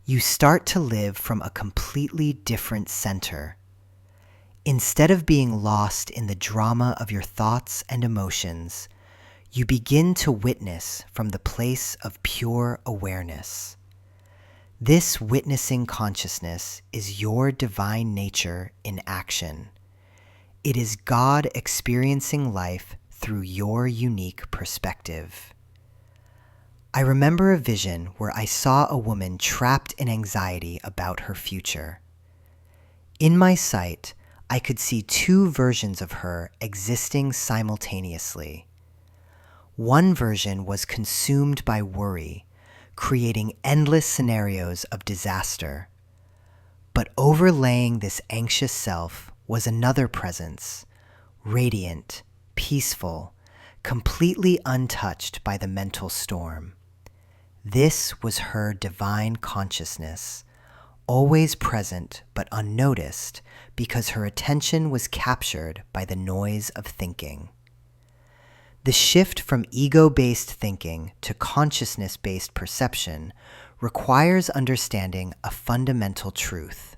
You start to live from a completely different center. Instead of being lost in the drama of your thoughts and emotions, you begin to witness from the place of pure awareness. This witnessing consciousness is your divine nature in action. It is God experiencing life through your unique perspective. I remember a vision where I saw a woman trapped in anxiety about her future. In my sight, I could see two versions of her existing simultaneously. One version was consumed by worry, creating endless scenarios of disaster. But overlaying this anxious self was another presence, radiant, peaceful, completely untouched by the mental storm. This was her divine consciousness, always present but unnoticed because her attention was captured by the noise of thinking. The shift from ego-based thinking to consciousness-based perception requires understanding a fundamental truth.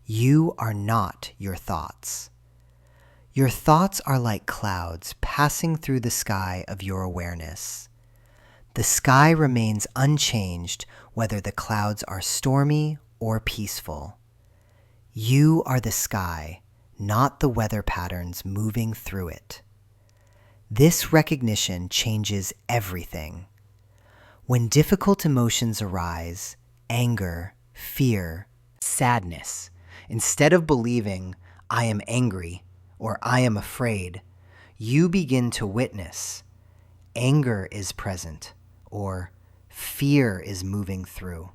You are not your thoughts. Your thoughts are like clouds passing through the sky of your awareness. The sky remains unchanged whether the clouds are stormy or peaceful. You are the sky, not the weather patterns moving through it. This recognition changes everything. When difficult emotions arise, anger, fear, sadness, instead of believing, I am angry or I am afraid, you begin to witness, anger is present or fear is moving through.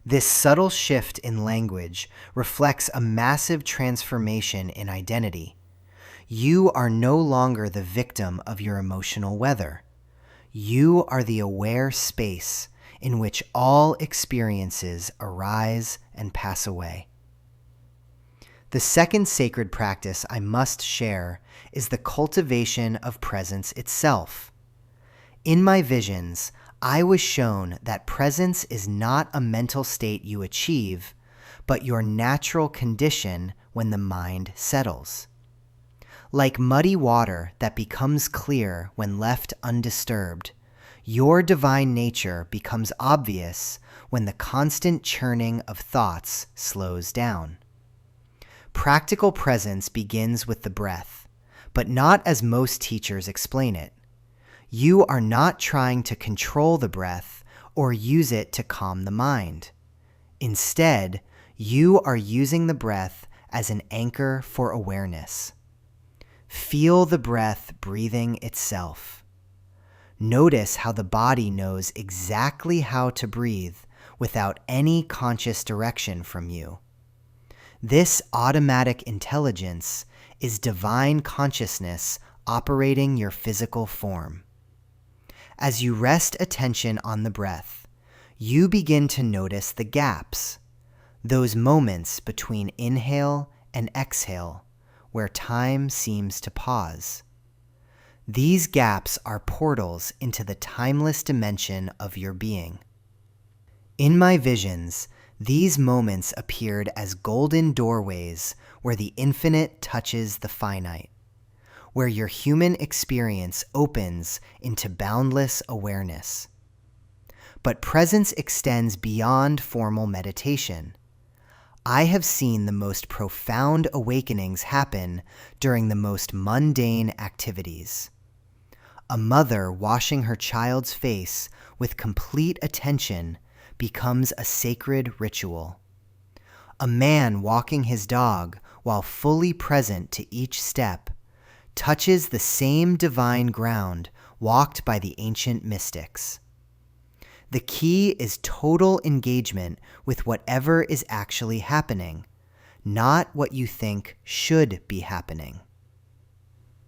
This subtle shift in language reflects a massive transformation in identity. You are no longer the victim of your emotional weather. You are the aware space in which all experiences arise and pass away. The second sacred practice I must share is the cultivation of presence itself. In my visions, I was shown that presence is not a mental state you achieve, but your natural condition when the mind settles. Like muddy water that becomes clear when left undisturbed, Your divine nature becomes obvious when the constant churning of thoughts slows down. Practical presence begins with the breath, but not as most teachers explain it. You are not trying to control the breath or use it to calm the mind. Instead, you are using the breath as an anchor for awareness. Feel the breath breathing itself. Notice how the body knows exactly how to breathe without any conscious direction from you. This automatic intelligence is divine consciousness operating your physical form. As you rest attention on the breath, you begin to notice the gaps, those moments between inhale and exhale where time seems to pause. These gaps are portals into the timeless dimension of your being. In my visions, these moments appeared as golden doorways where the infinite touches the finite, where your human experience opens into boundless awareness. But presence extends beyond formal meditation. I have seen the most profound awakenings happen during the most mundane activities. A mother washing her child's face with complete attention becomes a sacred ritual. A man walking his dog while fully present to each step touches the same divine ground walked by the ancient mystics. The key is total engagement with whatever is actually happening, not what you think should be happening.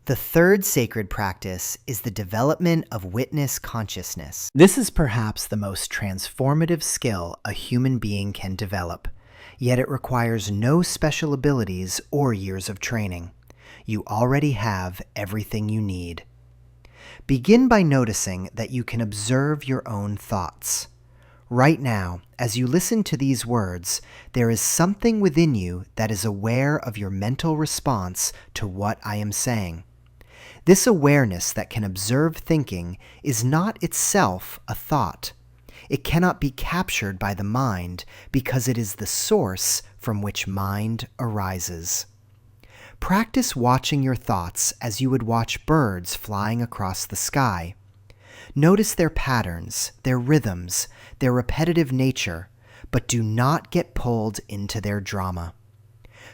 The third sacred practice is the development of witness consciousness. This is perhaps the most transformative skill a human being can develop, yet it requires no special abilities or years of training. You already have everything you need. Begin by noticing that you can observe your own thoughts. Right now, as you listen to these words, there is something within you that is aware of your mental response to what I am saying. This awareness that can observe thinking is not itself a thought. It cannot be captured by the mind because it is the source from which mind arises. Practice watching your thoughts as you would watch birds flying across the sky. Notice their patterns, their rhythms, their repetitive nature, but do not get pulled into their drama.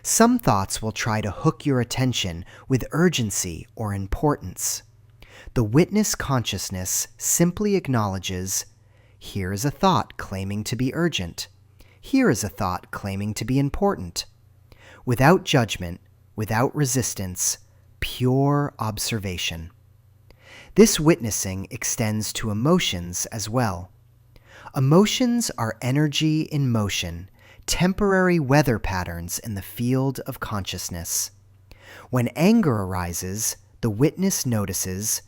Some thoughts will try to hook your attention with urgency or importance. The witness consciousness simply acknowledges, here is a thought claiming to be urgent. Here is a thought claiming to be important. Without judgment, without resistance, pure observation. This witnessing extends to emotions as well. Emotions are energy in motion, temporary weather patterns in the field of consciousness. When anger arises, the witness notices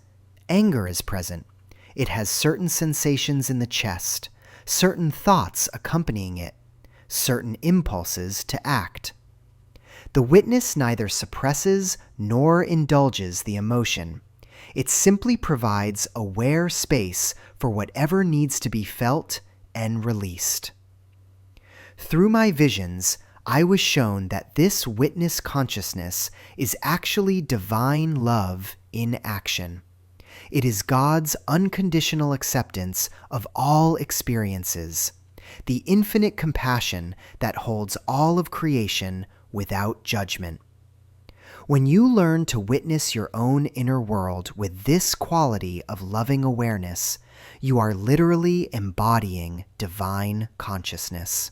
anger is present. It has certain sensations in the chest, certain thoughts accompanying it, certain impulses to act. The witness neither suppresses nor indulges the emotion. It simply provides aware space for whatever needs to be felt and released. Through my visions, I was shown that this witness consciousness is actually divine love in action. It is God's unconditional acceptance of all experiences, the infinite compassion that holds all of creation without judgment. When you learn to witness your own inner world with this quality of loving awareness, you are literally embodying divine consciousness.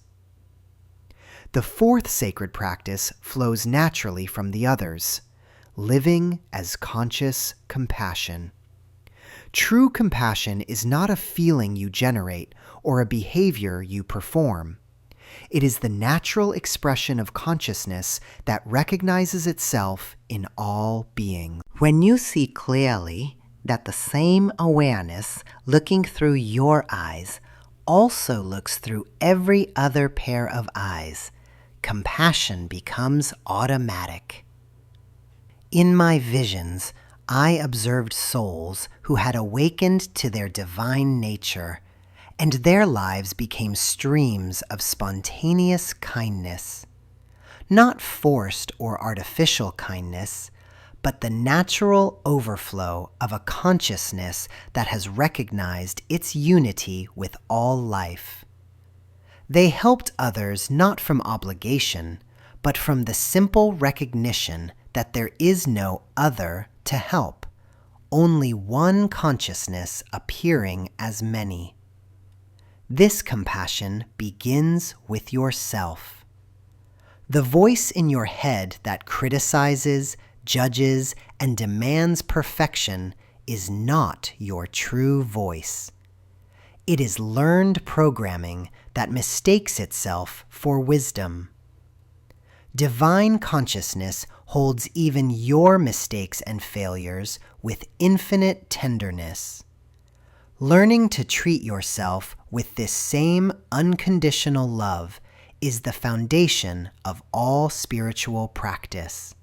The fourth sacred practice flows naturally from the others, living as conscious compassion. True compassion is not a feeling you generate or a behavior you perform. It is the natural expression of consciousness that recognizes itself in all beings. When you see clearly that the same awareness looking through your eyes also looks through every other pair of eyes, compassion becomes automatic. In my visions, I observed souls who had awakened to their divine nature, and their lives became streams of spontaneous kindness. Not forced or artificial kindness, but the natural overflow of a consciousness that has recognized its unity with all life. They helped others not from obligation, but from the simple recognition that there is no other to help, only one consciousness appearing as many. This compassion begins with yourself. The voice in your head that criticizes, judges, and demands perfection is not your true voice. It is learned programming that mistakes itself for wisdom. Divine consciousness holds even your mistakes and failures with infinite tenderness. Learning to treat yourself with this same unconditional love is the foundation of all spiritual practice.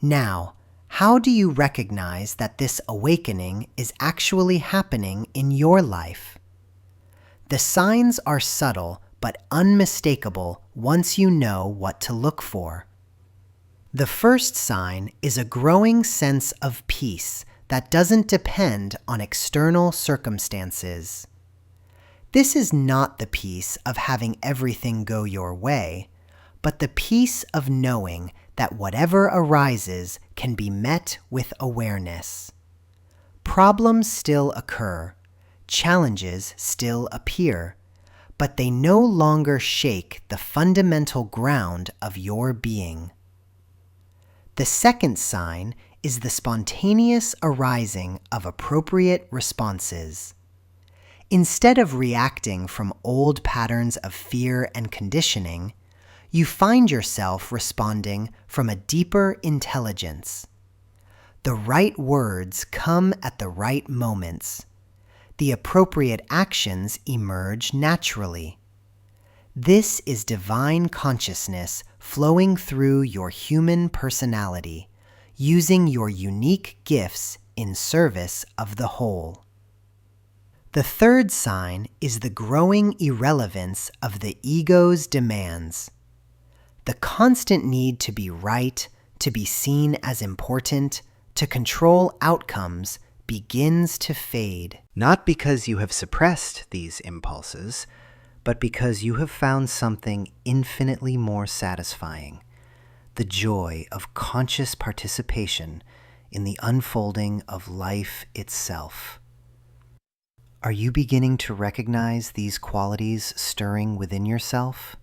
Now, how do you recognize that this awakening is actually happening in your life? The signs are subtle but unmistakable once you know what to look for. The first sign is a growing sense of peace that doesn't depend on external circumstances. This is not the peace of having everything go your way, but the peace of knowing that whatever arises can be met with awareness. Problems still occur, challenges still appear, but they no longer shake the fundamental ground of your being. The second sign is the spontaneous arising of appropriate responses. Instead of reacting from old patterns of fear and conditioning, you find yourself responding from a deeper intelligence. The right words come at the right moments. The appropriate actions emerge naturally. This is divine consciousness flowing through your human personality, using your unique gifts in service of the whole. The third sign is the growing irrelevance of the ego's demands. The constant need to be right, to be seen as important, to control outcomes begins to fade. Not because you have suppressed these impulses, but because you have found something infinitely more satisfying, the joy of conscious participation in the unfolding of life itself. Are you beginning to recognize these qualities stirring within yourself?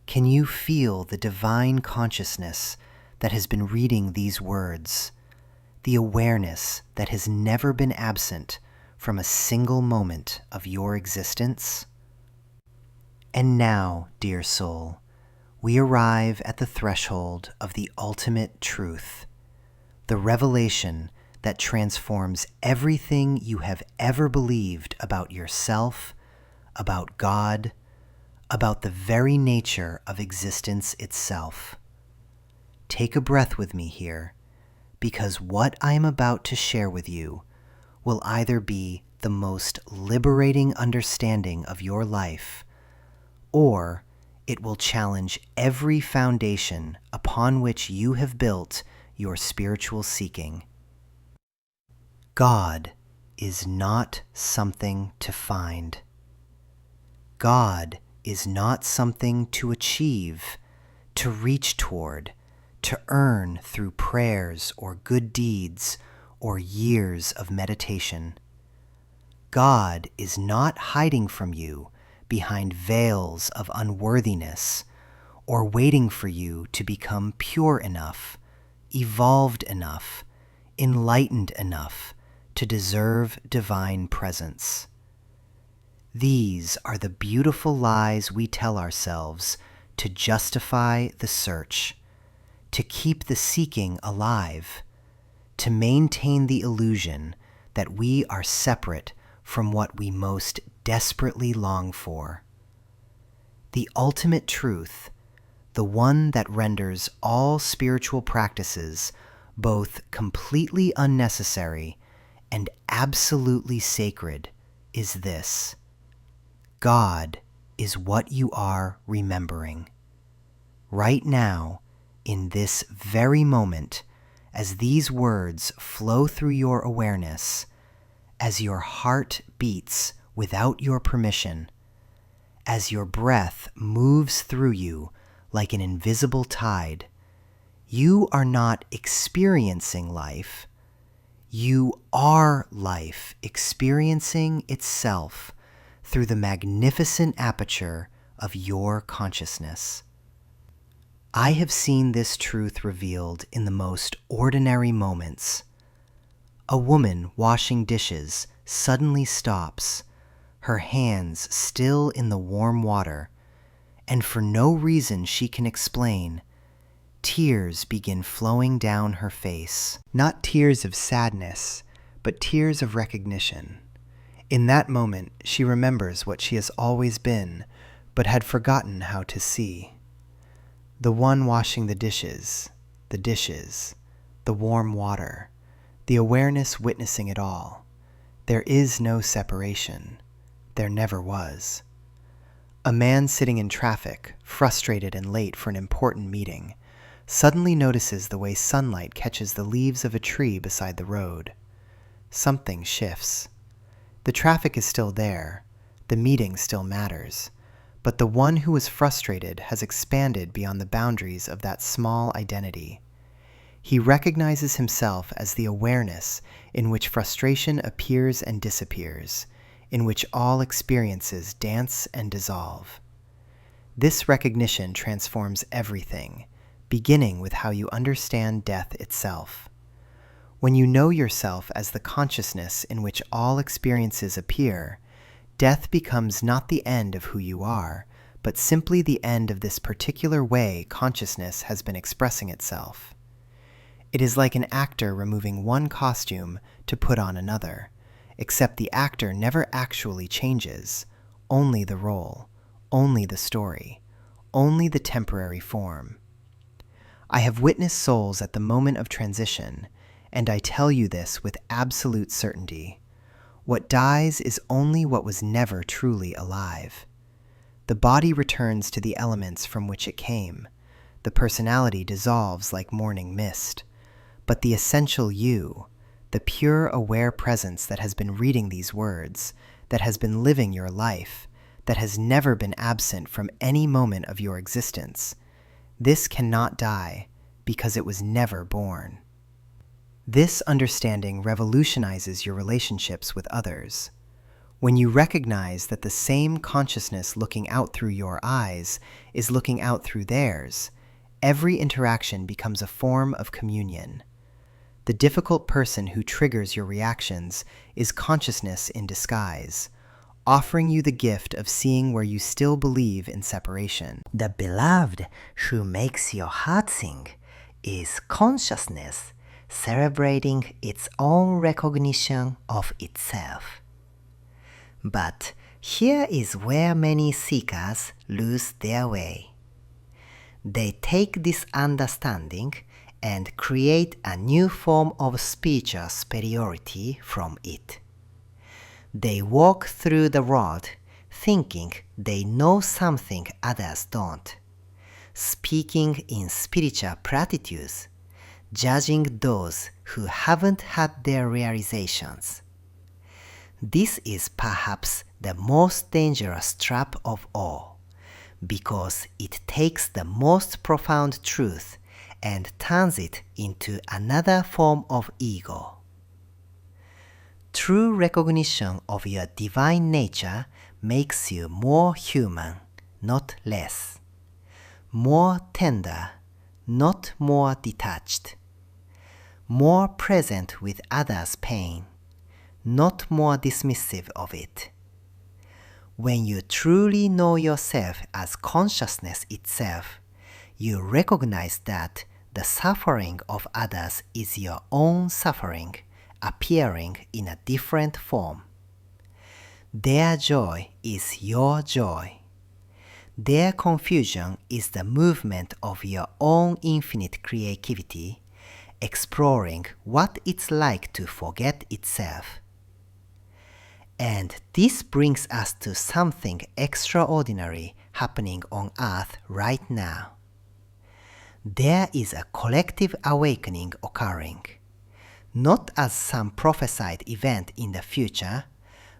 Can you feel the divine consciousness that has been reading these words, the awareness that has never been absent from a single moment of your existence? And now, dear soul, we arrive at the threshold of the ultimate truth, the revelation that transforms everything you have ever believed about yourself, about God, about the very nature of existence itself. Take a breath with me here, because what I am about to share with you will either be the most liberating understanding of your life, or it will challenge every foundation upon which you have built your spiritual seeking. God is not something to find. God is not something to achieve, to reach toward, to earn through prayers or good deeds or years of meditation. God is not hiding from you behind veils of unworthiness or waiting for you to become pure enough, evolved enough, enlightened enough to deserve divine presence. These are the beautiful lies we tell ourselves to justify the search, to keep the seeking alive, to maintain the illusion that we are separate from what we most desperately long for. The ultimate truth, the one that renders all spiritual practices both completely unnecessary and absolutely sacred, is this: God is what you are remembering. Right now, in this very moment, as these words flow through your awareness, as your heart beats without your permission, as your breath moves through you like an invisible tide, you are not experiencing life. You are life experiencing itself through the magnificent aperture of your consciousness. I have seen this truth revealed in the most ordinary moments. A woman washing dishes suddenly stops, her hands still in the warm water, and for no reason she can explain, tears begin flowing down her face. Not tears of sadness, but tears of recognition. In that moment, she remembers what she has always been, but had forgotten how to see. The one washing the dishes, the warm water, the awareness witnessing it all. There is no separation. There never was. A man sitting in traffic, frustrated and late for an important meeting, suddenly notices the way sunlight catches the leaves of a tree beside the road. Something shifts. The traffic is still there. The meeting still matters. But the one who was frustrated has expanded beyond the boundaries of that small identity. He recognizes himself as the awareness in which frustration appears and disappears, in which all experiences dance and dissolve. This recognition transforms everything, beginning with how you understand death itself. When you know yourself as the consciousness in which all experiences appear, death becomes not the end of who you are, but simply the end of this particular way consciousness has been expressing itself. It is like an actor removing one costume to put on another, except the actor never actually changes, only the role, only the story, only the temporary form. I have witnessed souls at the moment of transition, and I tell you this with absolute certainty. What dies is only what was never truly alive. The body returns to the elements from which it came. The personality dissolves like morning mist. But the essential you, the pure aware presence that has been reading these words, that has been living your life, that has never been absent from any moment of your existence, this cannot die because it was never born. This understanding revolutionizes your relationships with others. When you recognize that the same consciousness looking out through your eyes is looking out through theirs, every interaction becomes a form of communion. The difficult person who triggers your reactions is consciousness in disguise, offering you the gift of seeing where you still believe in separation. The beloved who makes your heart sing is consciousness celebrating its own recognition of itself. But here is where many seekers lose their way. They take this understanding and create a new form of spiritual superiority from it. They walk through the world thinking they know something others don't, speaking in spiritual platitudes, judging those who haven't had their realizations. This is perhaps the most dangerous trap of all, because it takes the most profound truth and turns it into another form of ego. True recognition of your divine nature makes you more human, not less, more tender, not more detached, more present with others' pain, not more dismissive of it. When you truly know yourself as consciousness itself, you recognize that the suffering of others is your own suffering, appearing in a different form. Their joy is your joy. Their confusion is the movement of your own infinite creativity, exploring what it's like to forget itself. And this brings us to something extraordinary happening on Earth right now. There is a collective awakening occurring, not as some prophesied event in the future,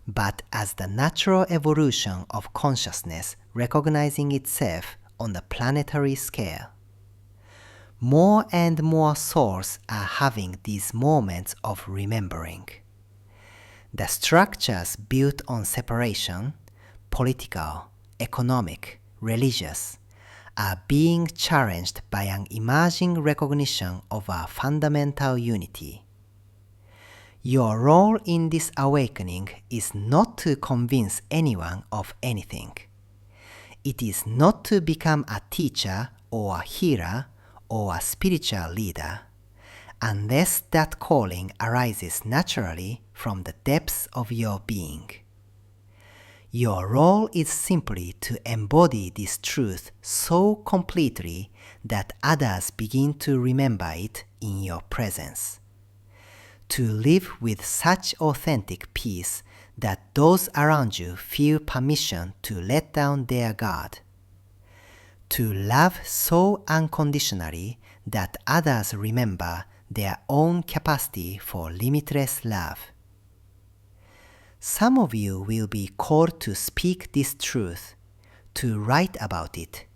but as the natural evolution of consciousness recognizing itself on the planetary scale. More and more souls are having these moments of remembering. The structures built on separation, political, economic, religious, are being challenged by an emerging recognition of our fundamental unity. Your role in this awakening is not to convince anyone of anything. It is not to become a teacher or a healer or a spiritual leader, unless that calling arises naturally from the depths of your being. Your role is simply to embody this truth so completely that others begin to remember it in your presence. To live with such authentic peace that those around you feel permission to let down their guard. To love so unconditionally that others remember their own capacity for limitless love. Some of you will be called to speak this truth, to write about it,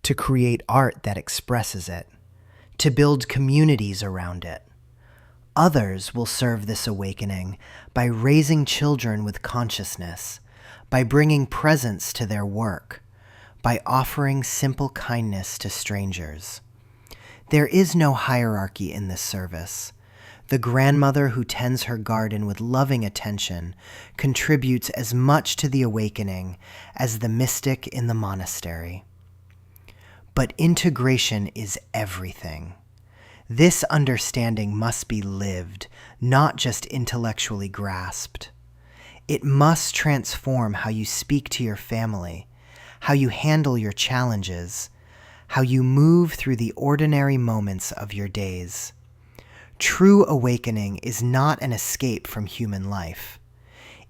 to create art that expresses it, to build communities around it. Others will serve this awakening by raising children with consciousness, by bringing presents to their work, by offering simple kindness to strangers. There is no hierarchy in this service. The grandmother who tends her garden with loving attention contributes as much to the awakening as the mystic in the monastery. But integration is everything. This understanding must be lived, not just intellectually grasped. It must transform how you speak to your family, how you handle your challenges, how you move through the ordinary moments of your days. True awakening is not an escape from human life.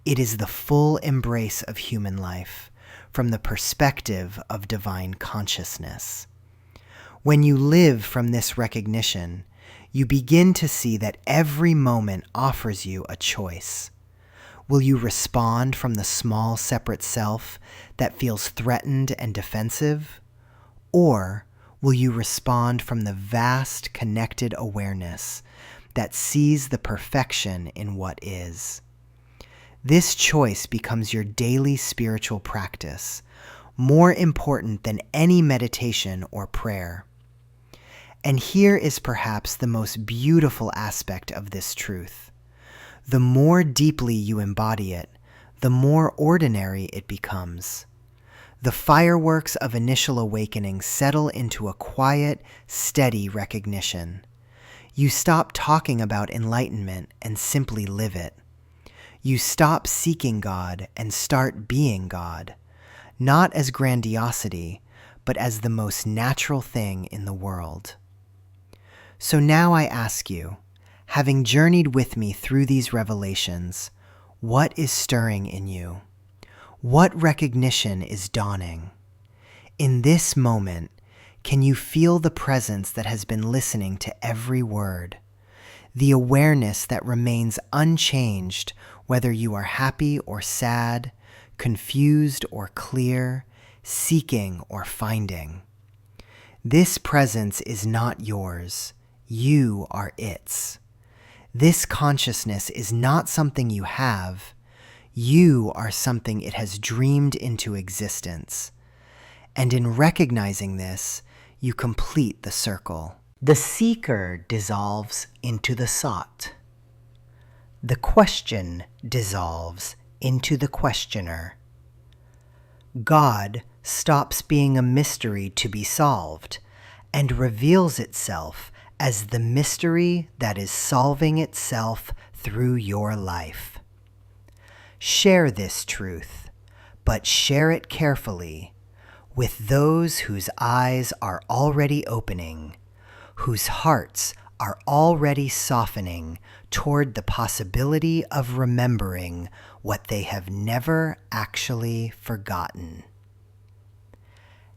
It is the full embrace of human life from the perspective of divine consciousness. When you live from this recognition, you begin to see that every moment offers you a choice. Will you respond from the small separate self that feels threatened and defensive? Or will you respond from the vast connected awareness that sees the perfection in what is? This choice becomes your daily spiritual practice, more important than any meditation or prayer. And here is perhaps the most beautiful aspect of this truth. The more deeply you embody it, the more ordinary it becomes. The fireworks of initial awakening settle into a quiet, steady recognition. You stop talking about enlightenment and simply live it. You stop seeking God and start being God, not as grandiosity, but as the most natural thing in the world. So now I ask you, having journeyed with me through these revelations, what is stirring in you? What recognition is dawning? In this moment, can you feel the presence that has been listening to every word? The awareness that remains unchanged whether you are happy or sad, confused or clear, seeking or finding. This presence is not yours. You are its. This consciousness is not something you have. You are something it has dreamed into existence. And in recognizing this, you complete the circle. The seeker dissolves into the sought. The question dissolves into the questioner. God stops being a mystery to be solved and reveals itself as the mystery that is solving itself through your life. Share this truth, but share it carefully with those whose eyes are already opening, whose hearts are already softening toward the possibility of remembering what they have never actually forgotten.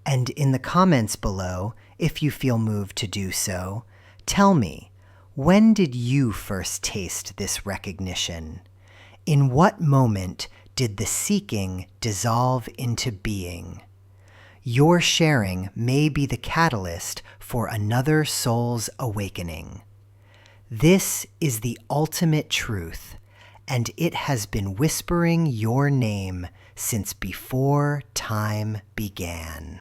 And in the comments below, if you feel moved to do so, tell me, when did you first taste this recognition? In what moment did the seeking dissolve into being? Your sharing may be the catalyst for another soul's awakening. This is the ultimate truth, and it has been whispering your name since before time began.